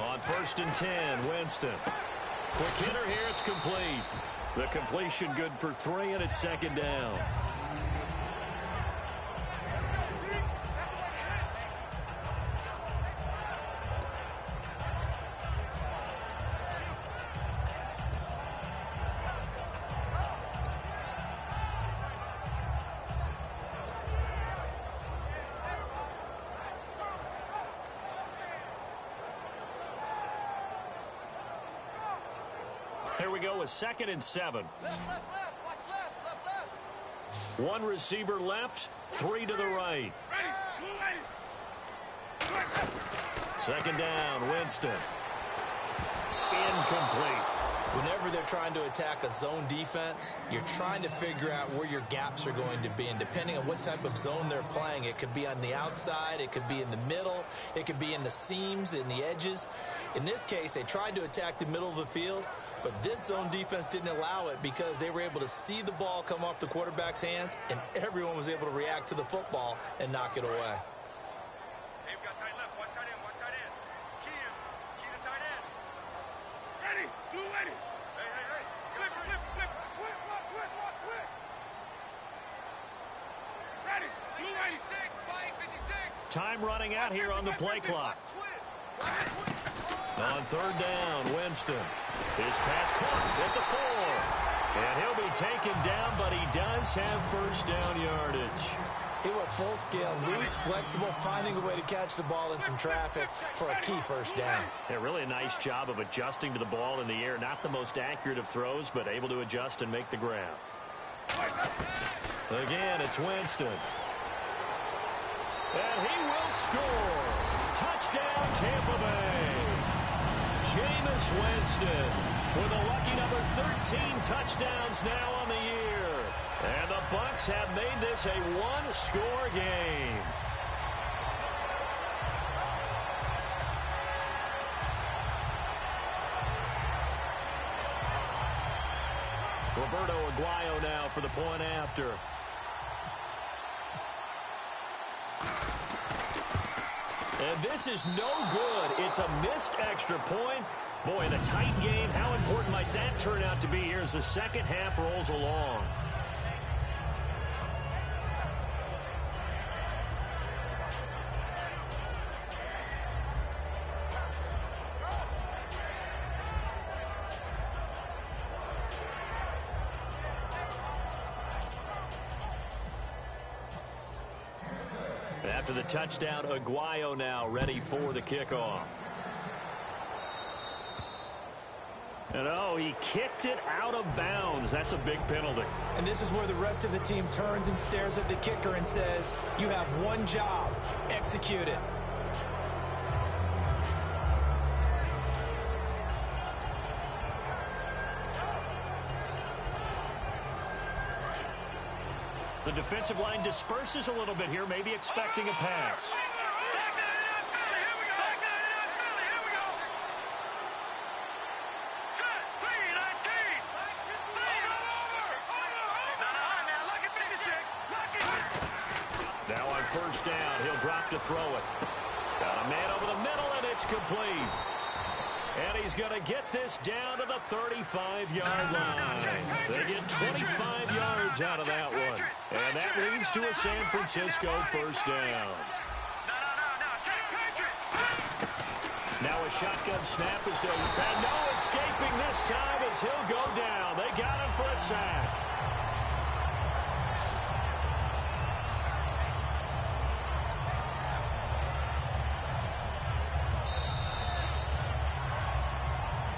On 1st and 10, Winston. Quick hitter here, it's complete. The completion good for 3, and it's 2nd down. Here we go with 2nd and 7. One receiver left, 3 to the right. 2nd down, Winston. Incomplete. Whenever they're trying to attack a zone defense, you're trying to figure out where your gaps are going to be. And depending on what type of zone they're playing, it could be on the outside, it could be in the middle, it could be in the seams, in the edges. In this case, they tried to attack the middle of the field, but this zone defense didn't allow it because they were able to see the ball come off the quarterback's hands, and everyone was able to react to the football and knock it away. Hey, we got tight left. Watch tight end. Watch tight end. Key him. Key the tight end. Ready. Blue ready. Hey, hey, hey. Flip, flip, flip. Switch, switch, switch, switch. Ready. Blue 86. 556. Time running out here on the play clock. On 3rd down, Winston. His pass caught at the 4. And he'll be taken down, but he does have 1st down yardage. He went full scale, loose, flexible, finding a way to catch the ball in some traffic for a key 1st down. Yeah, really a nice job of adjusting to the ball in the air. Not the most accurate of throws, but able to adjust and make the grab. Again, it's Winston. And he will score. Touchdown, Tampa Bay. Jameis Winston with a lucky number 13 touchdowns now on the year. And the Bucs have made this a one-score game. Roberto Aguayo now for the point after. And this is no good. It's a missed extra point. Boy, in a tight game, how important might that turn out to be here as the second half rolls along? After the touchdown, Aguayo now ready for the kickoff. And oh, he kicked it out of bounds. That's a big penalty. And this is where the rest of the team turns and stares at the kicker and says, you have one job, execute it. The defensive line disperses a little bit here, maybe expecting a pass. first down. He'll drop to throw it. Got a man over the middle, and it's complete. And he's going to get this down to the 35-yard line. They get 25 yards out of that one. And that leads to a San Francisco first down. Now a shotgun snap is there. And no escaping this time as he'll go down. They got him for a sack.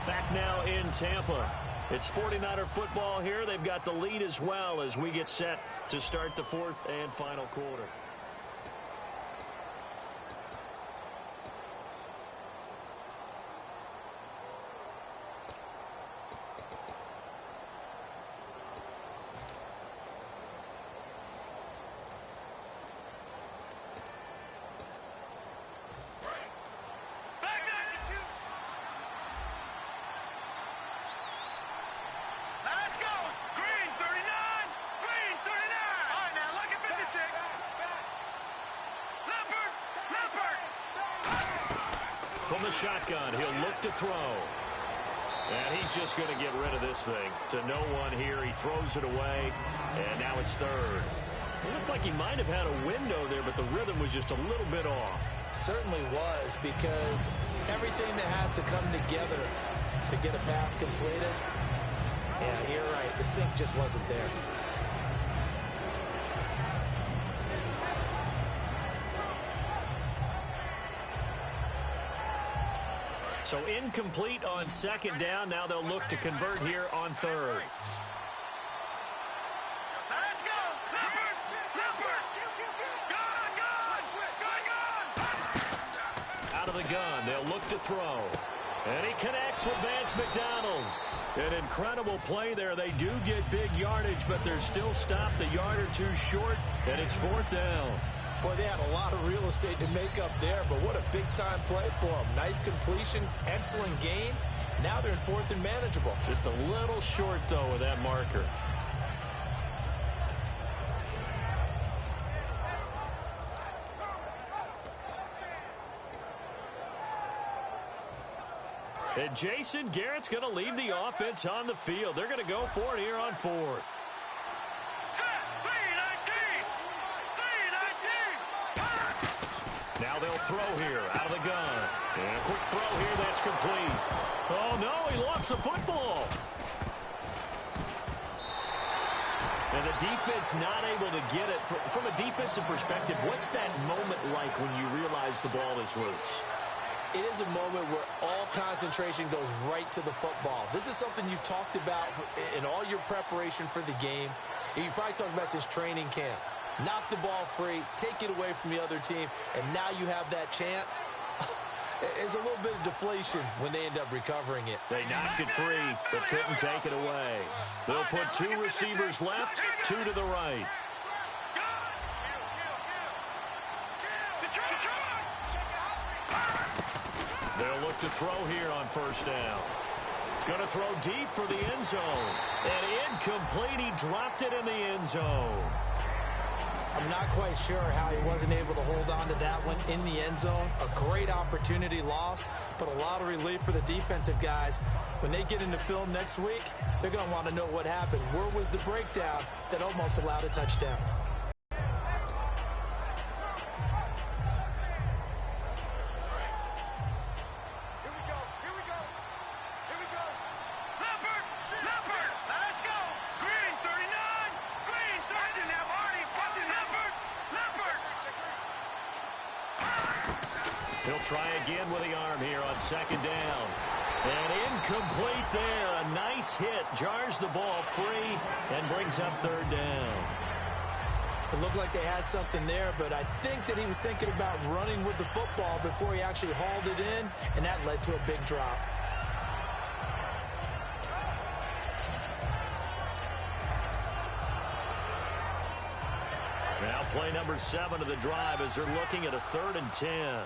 Back now in Tampa. It's 49er football here. They've got the lead as well as we get set to start the fourth and final quarter. From the shotgun, he'll look to throw. And he's just going to get rid of this thing. To no one here. He throws it away. And now it's third. It looked like he might have had a window there, but the rhythm was just a little bit off. Certainly was, because everything that has to come together to get a pass completed. Yeah, you're right. The sync just wasn't there. So incomplete on second down. Now they'll look to convert here on third. Let's go! Leopard! Out of the gun. They'll look to throw. And he connects with Vance McDonald. An incredible play there. They do get big yardage, but they're still stopped a yard or two short, and it's fourth down. Boy, they had a lot of real estate to make up there, but what a big-time play for them. Nice completion, excellent game. Now they're in fourth and manageable. Just a little short, though, with that marker. And Jason Garrett's going to leave the offense on the field. They're going to go for it here on fourth. Now they'll throw here out of the gun. And a quick throw here that's complete. Oh, no, he lost the football. And the defense not able to get it. From a defensive perspective, what's that moment like when you realize the ball is loose? It is a moment where all concentration goes right to the football. This is something you've talked about in all your preparation for the game. You probably talked about since training camp. Knock the ball free, take it away from the other team, and now you have that chance. It's a little bit of deflation when they end up recovering it. They knocked it free, but couldn't take it away. They'll put two receivers left, two to the right. They'll look to throw here on first down. Going to throw deep for the end zone. And incomplete. He dropped it in the end zone. I'm not quite sure how he wasn't able to hold on to that one in the end zone. A great opportunity lost, but a lot of relief for the defensive guys. When they get into film next week, they're going to want to know what happened. Where was the breakdown that almost allowed a touchdown? He'll try again with the arm here on second down. And incomplete there. A nice hit. Jars the ball free and brings up third down. It looked like they had something there, but I think that he was thinking about running with the football before he actually hauled it in, and that led to a big drop. Now play number 7 of the drive as they're looking at a 3rd and 10.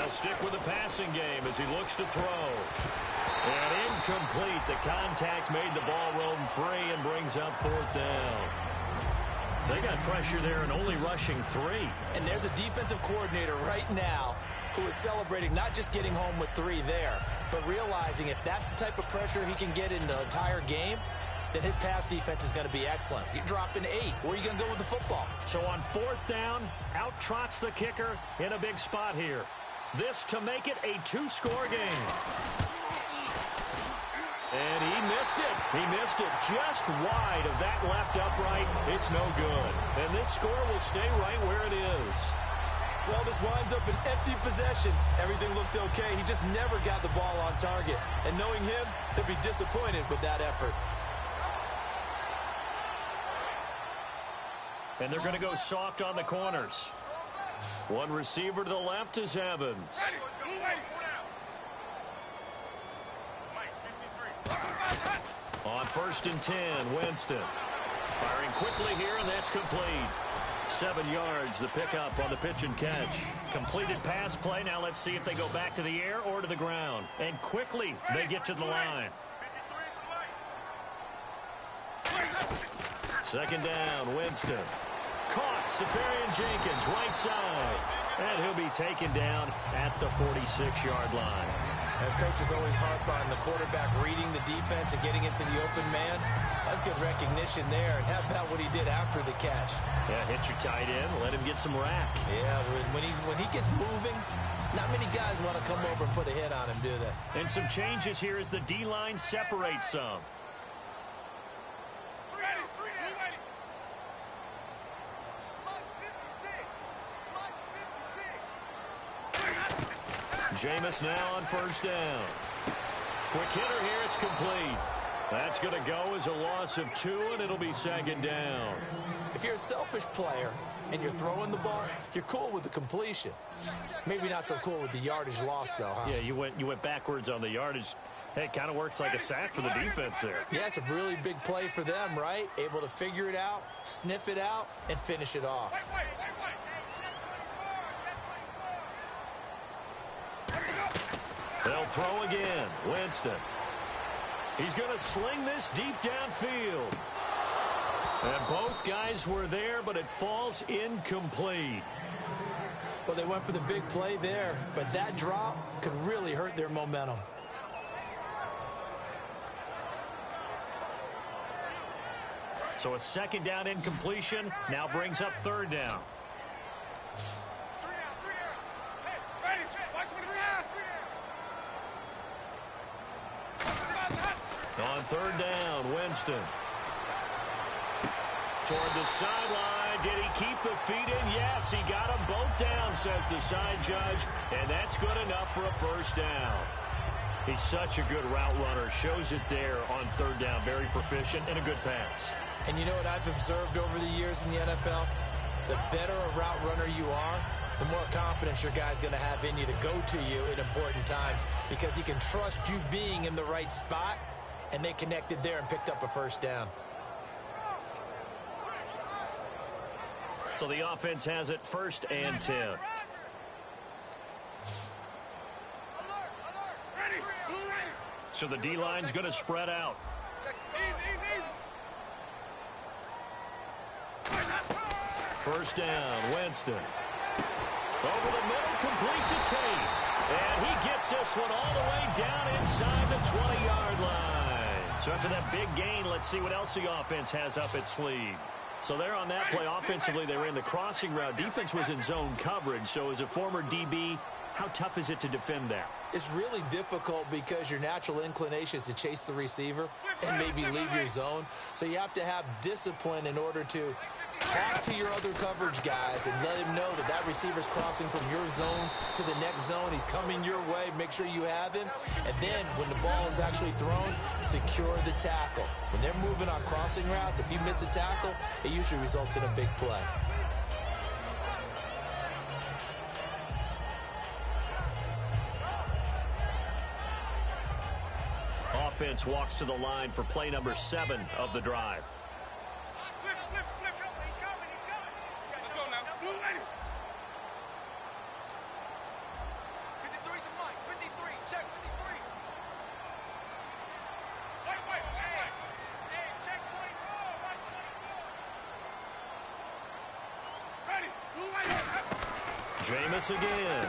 They'll stick with the passing game as he looks to throw. And incomplete. The contact made the ball roam free and brings up 4th down. They got pressure there and only rushing 3. And there's a defensive coordinator right now who is celebrating not just getting home with 3 there, but realizing if that's the type of pressure he can get in the entire game, then his pass defense is going to be excellent. You're dropping 8. Where are you going to go with the football? So on 4th down, out trots the kicker in a big spot here. This to make it a 2-score game. And he missed it. He missed it just wide of that left upright. It's no good. And this score will stay right where it is. Well, this winds up an empty possession. Everything looked okay. He just never got the ball on target. And knowing him, he'll be disappointed with that effort. And they're going to go soft on the corners. One receiver to the left is Evans. On 1st and 10, Winston. Firing quickly here, and that's complete. 7 yards, the pickup on the pitch and catch. Completed pass play. Now let's see if they go back to the air or to the ground. And quickly, they get to the line. 2nd down, Winston. Caught, Safarian Jenkins, right side. And he'll be taken down at the 46-yard line. And coaches always harp on the quarterback reading the defense and getting into the open man. That's good recognition there. And how about what he did after the catch? Yeah, hit your tight end, let him get some rack. Yeah, when he gets moving, not many guys want to come over and put a hit on him, do they? And some changes here as the D-line separates some. Jameis now on 1st down. Quick hitter here, it's complete. That's going to go as a loss of 2, and it'll be 2nd down. If you're a selfish player and you're throwing the ball, you're cool with the completion. Maybe not so cool with the yardage loss, though, huh? Yeah, you went backwards on the yardage. Hey, it kind of works like a sack for the defense there. Yeah, it's a really big play for them, right? Able to figure it out, sniff it out, and finish it off. They'll throw again. Winston. He's going to sling this deep downfield. And both guys were there, but it falls incomplete. Well, they went for the big play there, but that drop could really hurt their momentum. So a 2nd down incompletion now brings up 3rd down. On 3rd down, Winston. Toward the sideline. Did he keep the feet in? Yes, he got them both down, says the side judge. And that's good enough for a 1st down. He's such a good route runner. Shows it there on 3rd down. Very proficient and a good pass. And you know what I've observed over the years in the NFL? The better a route runner you are, the more confidence your guy's going to have in you to go to you in important times because he can trust you being in the right spot, and they connected there and picked up a 1st down. So the offense has it 1st and 10. So the D-line's going to spread out. 1st down, Winston. Over the middle, complete to Tate. And he gets this one all the way down inside the 20-yard line. So after that big gain, let's see what else the offense has up its sleeve. So there on that play, offensively, they ran the crossing route. Defense was in zone coverage. So as a former DB, how tough is it to defend that? It's really difficult because your natural inclination is to chase the receiver and maybe leave your zone. So you have to have discipline in order to talk to your other coverage guys and let him know that that receiver's crossing from your zone to the next zone. He's coming your way. Make sure you have him. And then when the ball is actually thrown, secure the tackle. When they're moving on crossing routes, if you miss a tackle, it usually results in a big play. Offense walks to the line for play number 7 of the drive. Jameis again.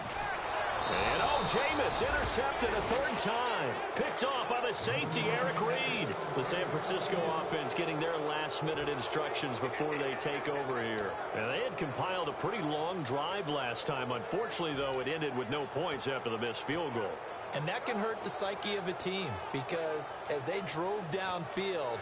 And, Jameis intercepted a third time. Picked off by the safety, Eric Reed. The San Francisco offense getting their last-minute instructions before they take over here. And they had compiled a pretty long drive last time. Unfortunately, though, it ended with no points after the missed field goal. And that can hurt the psyche of a team because as they drove downfield,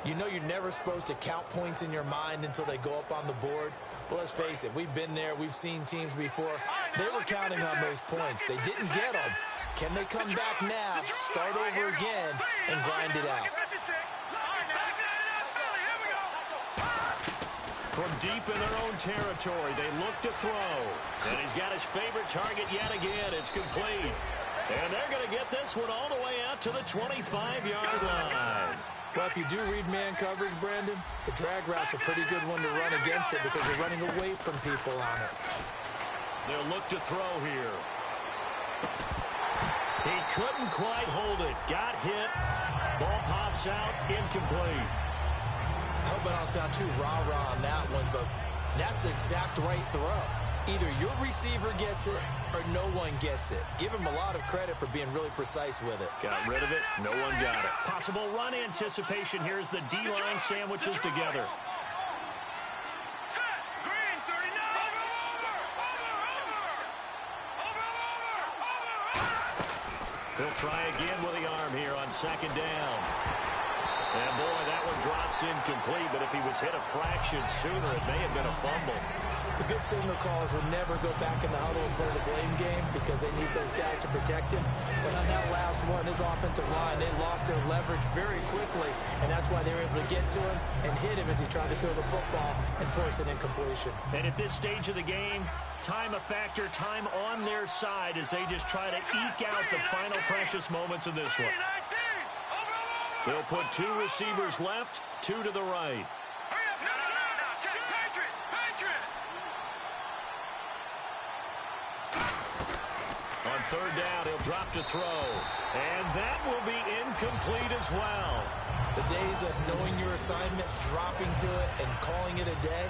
you know you're never supposed to count points in your mind until they go up on the board. But let's face it, we've been there. We've seen teams before. They were counting on those points. They didn't get them. Can they come back now, start over again, and grind it out? From deep in their own territory, they look to throw. And he's got his favorite target yet again. It's complete. And they're going to get this one all the way out to the 25-yard line. Well, if you do read man coverage, Brandon, the drag route's a pretty good one to run against it because you're running away from people on it. They'll look to throw here. He couldn't quite hold it. Got hit. Ball pops out. Incomplete. I hope I don't sound too rah-rah on that one, but that's the exact right throw. Either your receiver gets it or no one gets it. Give him a lot of credit for being really precise with it. Got rid of it. No one got it. Possible run anticipation here as the D-line sandwiches together. He'll try again with the arm here on second down. And, boy, that one drops incomplete, but if he was hit a fraction sooner, it may have been a fumble. The good signal callers would never go back in the huddle and play the blame game because they need those guys to protect him. But on that last one, his offensive line, they lost their leverage very quickly, and that's why they were able to get to him and hit him as he tried to throw the football and force an incompletion. And at this stage of the game, time a factor, time on their side as they just try to eke out the final precious moments of this one. They'll put two receivers left, two to the right. On third down, he'll drop to throw. And that will be incomplete as well. The days of knowing your assignment, dropping to it, and calling it a day,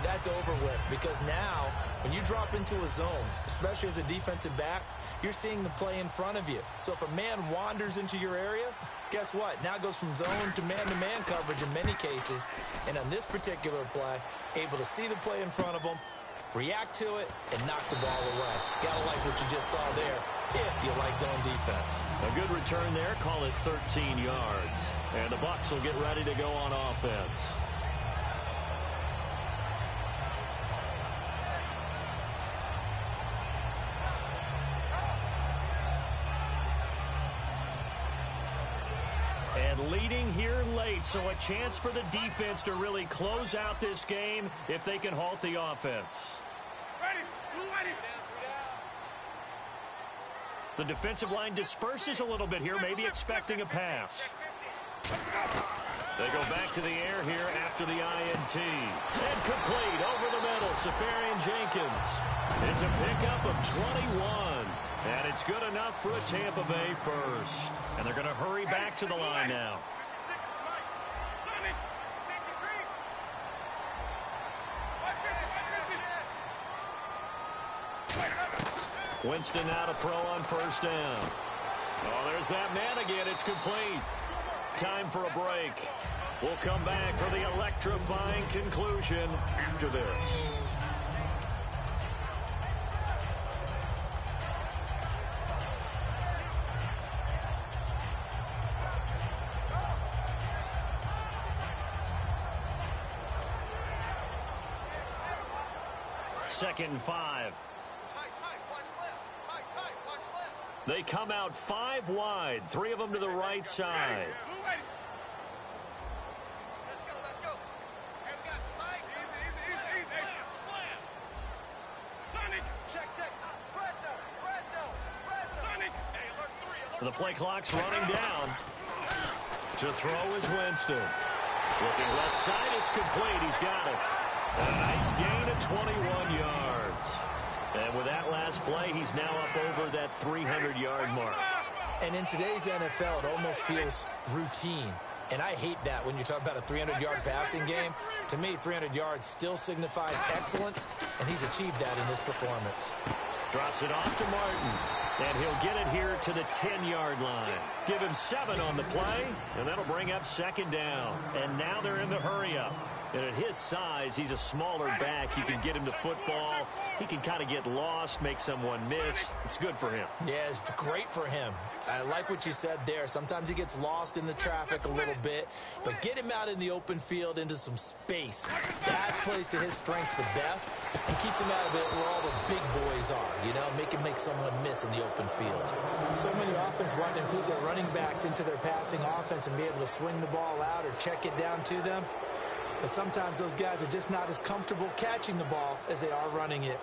that's over with. Because now, when you drop into a zone, especially as a defensive back, you're seeing the play in front of you. So if a man wanders into your area, guess what? Now it goes from zone to man coverage in many cases. And on this particular play, able to see the play in front of him, react to it, and knock the ball away. Gotta like what you just saw there, if you like zone defense. A good return there, call it 13 yards. And the Bucs will get ready to go on offense. And leading here late, so a chance for the defense to really close out this game if they can halt the offense. The defensive line disperses a little bit here, maybe expecting a pass. They go back to the air here after the INT. And complete over the middle, Safarian Jenkins. It's a pickup of 21. And it's good enough for a Tampa Bay first. And they're going to hurry back to the line now. Winston now to throw on first down. Oh, there's that man again. It's complete. Time for a break. We'll come back for the electrifying conclusion after this. Second and 5. They come out 5 wide, 3 of them to the right side. Let's go. And we got 5. Check. The play clock's running down. To throw is Winston. Looking left side, it's complete. He's got it. A nice gain of 21 yards. And with that last play, he's now up over that 300-yard mark. And in today's NFL, it almost feels routine. And I hate that when you talk about a 300-yard passing game. To me, 300 yards still signifies excellence, and he's achieved that in this performance. Drops it off to Martin, and he'll get it here to the 10-yard line. Give him 7 on the play, and that'll bring up second down. And now they're in the hurry-up. And at his size, he's a smaller back. You can get him to football. He can kind of get lost, make someone miss. It's good for him. Yeah, it's great for him. I like what you said there. Sometimes he gets lost in the traffic a little bit, but get him out in the open field into some space. That plays to his strengths the best and keeps him out of it where all the big boys are, you know, make someone miss in the open field. So many offenses want to include their running backs into their passing offense and be able to swing the ball out or check it down to them. But sometimes those guys are just not as comfortable catching the ball as they are running it.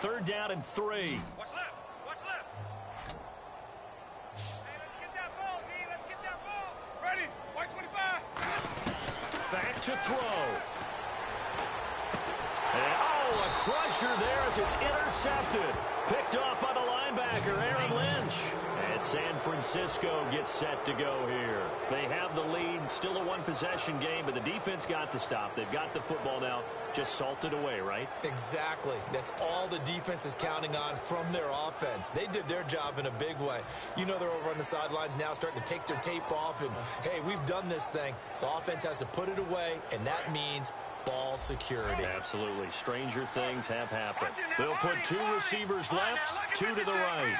Third down and 3. What's left? What's left? Hey, let's get that ball, D. Let's get that ball. Ready? White 25. Back to throw. And, oh, a crusher there as it's intercepted. Picked off by the linebacker, Aaron Lynch. And San Francisco gets set to go here. They have the lead. Still a one-possession game, but the defense got the stop. They've got the football now. Just salted away, right? Exactly. That's all the defense is counting on from their offense. They did their job in a big way. You know they're over on the sidelines now starting to take their tape off and, hey, we've done this thing. The offense has to put it away, and that means ball security. Absolutely. Stranger things have happened. They'll put 2 receivers left, 2 to the right.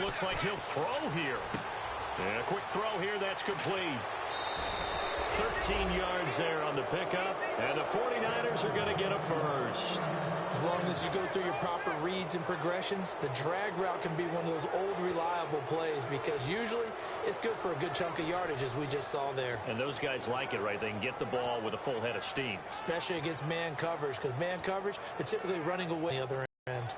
Looks like he'll throw here. And a quick throw here, that's complete. 13 yards there on the pickup, and the 49ers are going to get a first. As long as you go through your proper reads and progressions, the drag route can be one of those old reliable plays because usually it's good for a good chunk of yardage, as we just saw there. And those guys like it, right? They can get the ball with a full head of steam. Especially against man coverage, because man coverage, they're typically running away on the other end.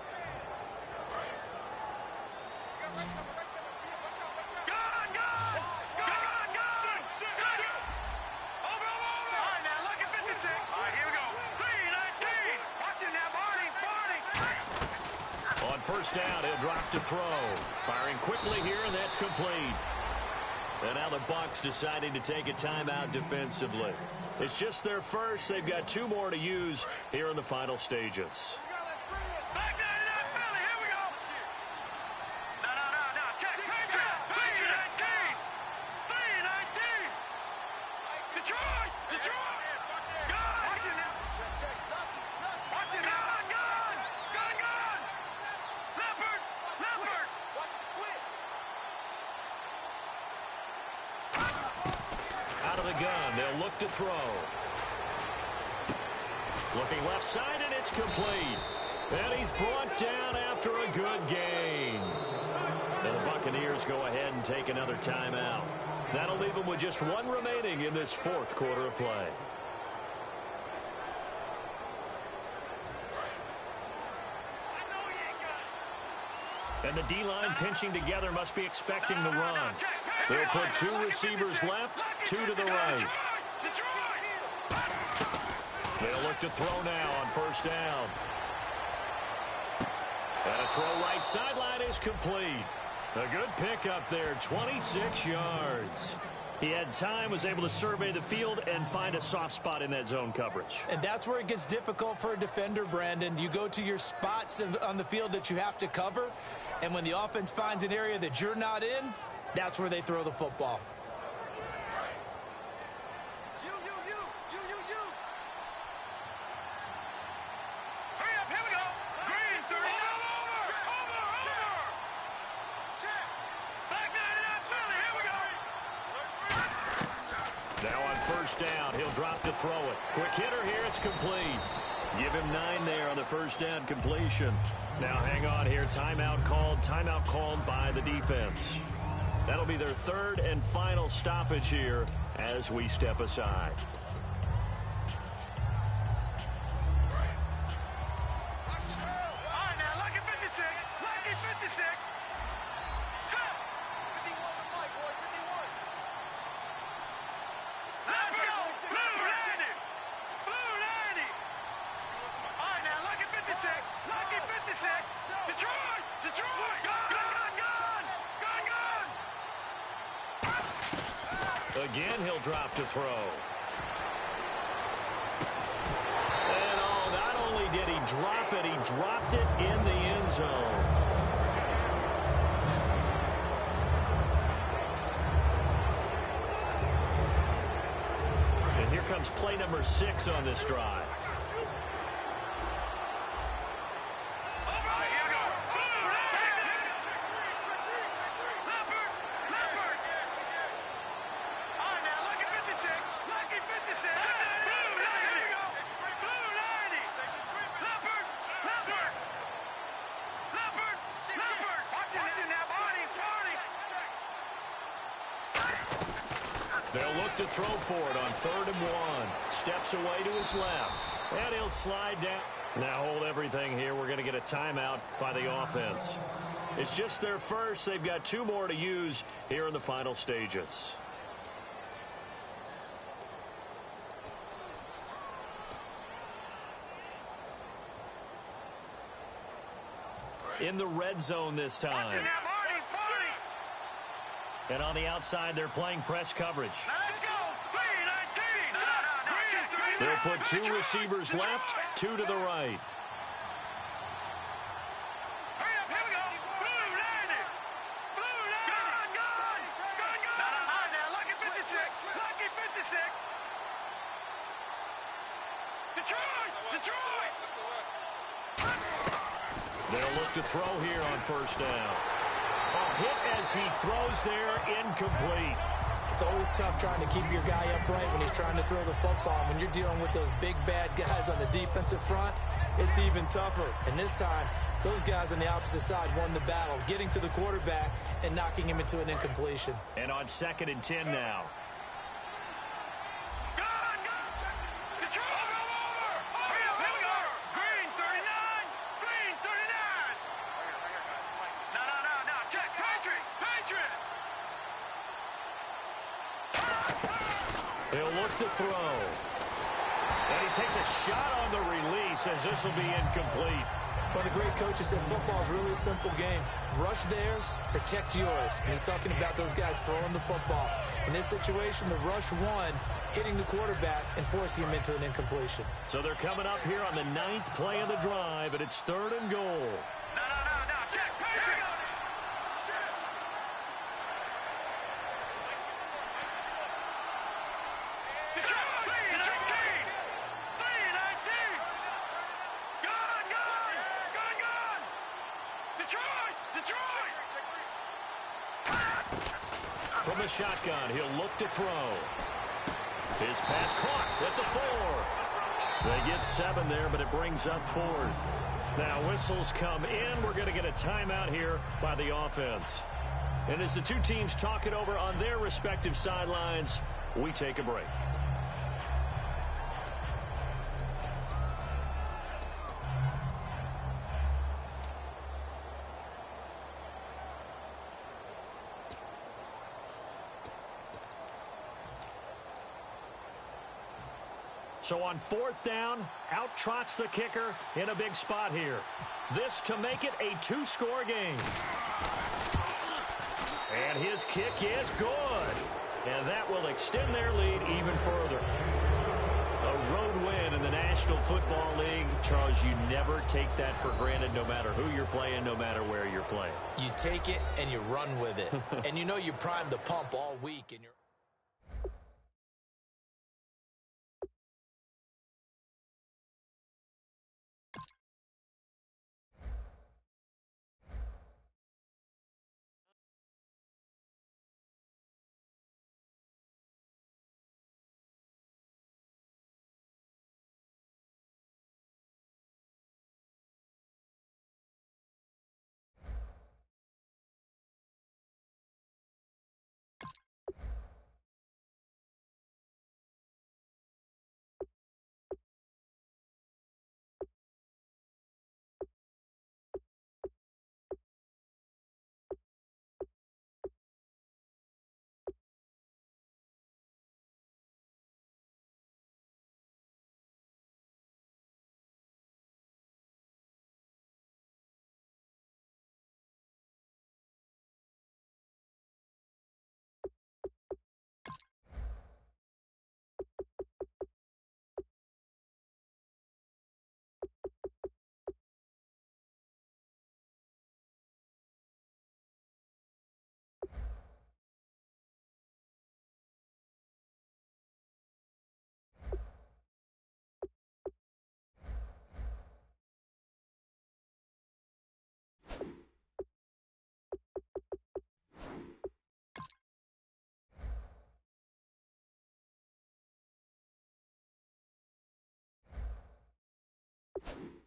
First down, he'll drop to throw. Firing quickly here, and that's complete. And now the Bucs deciding to take a timeout defensively. It's just their first. They've got 2 more to use here in the final stages. They'll look to throw. Looking left side, and it's complete. And he's brought down after a good gain. And the Buccaneers go ahead and take another timeout. That'll leave them with just 1 remaining in this 4th quarter of play. And the D-line pinching together must be expecting the run. They'll put 2 receivers left, 2 to the right. They'll look to throw now on first down. And a throw right sideline is complete. A good pickup there, 26 yards. He had time, was able to survey the field and find a soft spot in that zone coverage. And that's where it gets difficult for a defender, Brandon. You go to your spots on the field that you have to cover, and when the offense finds an area that you're not in, that's where they throw the football. Down, he'll drop to throw it. Quick hitter here, it's complete. Give him 9 there on the first down completion. Now hang on here, timeout called by the defense. That'll be their 3rd and final stoppage here as we step aside. Again, he'll drop to throw. And not only did he drop it, he dropped it in the end zone. And here comes play number 6 on this drive. They'll look to throw for it on 3rd and 1. Steps away to his left. And he'll slide down. Now hold everything here. We're going to get a timeout by the offense. It's just their first. They've got 2 more to use here in the final stages. In the red zone this time. And on the outside, they're playing press coverage. They'll put 2 receivers left, 2 to the right. They'll look to throw here on 1st down. Hit as he throws there, incomplete. It's always tough trying to keep your guy upright when he's trying to throw the football. When you're dealing with those big, bad guys on the defensive front, it's even tougher. And this time, those guys on the opposite side won the battle, getting to the quarterback and knocking him into an incompletion. And on 2nd and 10 now. He'll look to throw. And he takes a shot on the release as this will be incomplete. But the great coach has said football is really a simple game. Rush theirs, protect yours. And he's talking about those guys throwing the football. In this situation, the rush one, hitting the quarterback and forcing him into an incompletion. So they're coming up here on the 9th play of the drive, and it's 3rd and goal. From the shotgun, he'll look to throw. His pass caught at the 4. They get 7 there, but it brings up 4th. Now whistles come in. We're going to get a timeout here by the offense. And as the 2 teams talk it over on their respective sidelines, we take a break. So on 4th down, out trots the kicker in a big spot here. This to make it a 2-score game. And his kick is good. And that will extend their lead even further. A road win in the National Football League. Charles, you never take that for granted no matter who you're playing, no matter where you're playing. You take it and you run with it. And you know you primed the pump all week. And you're Hey!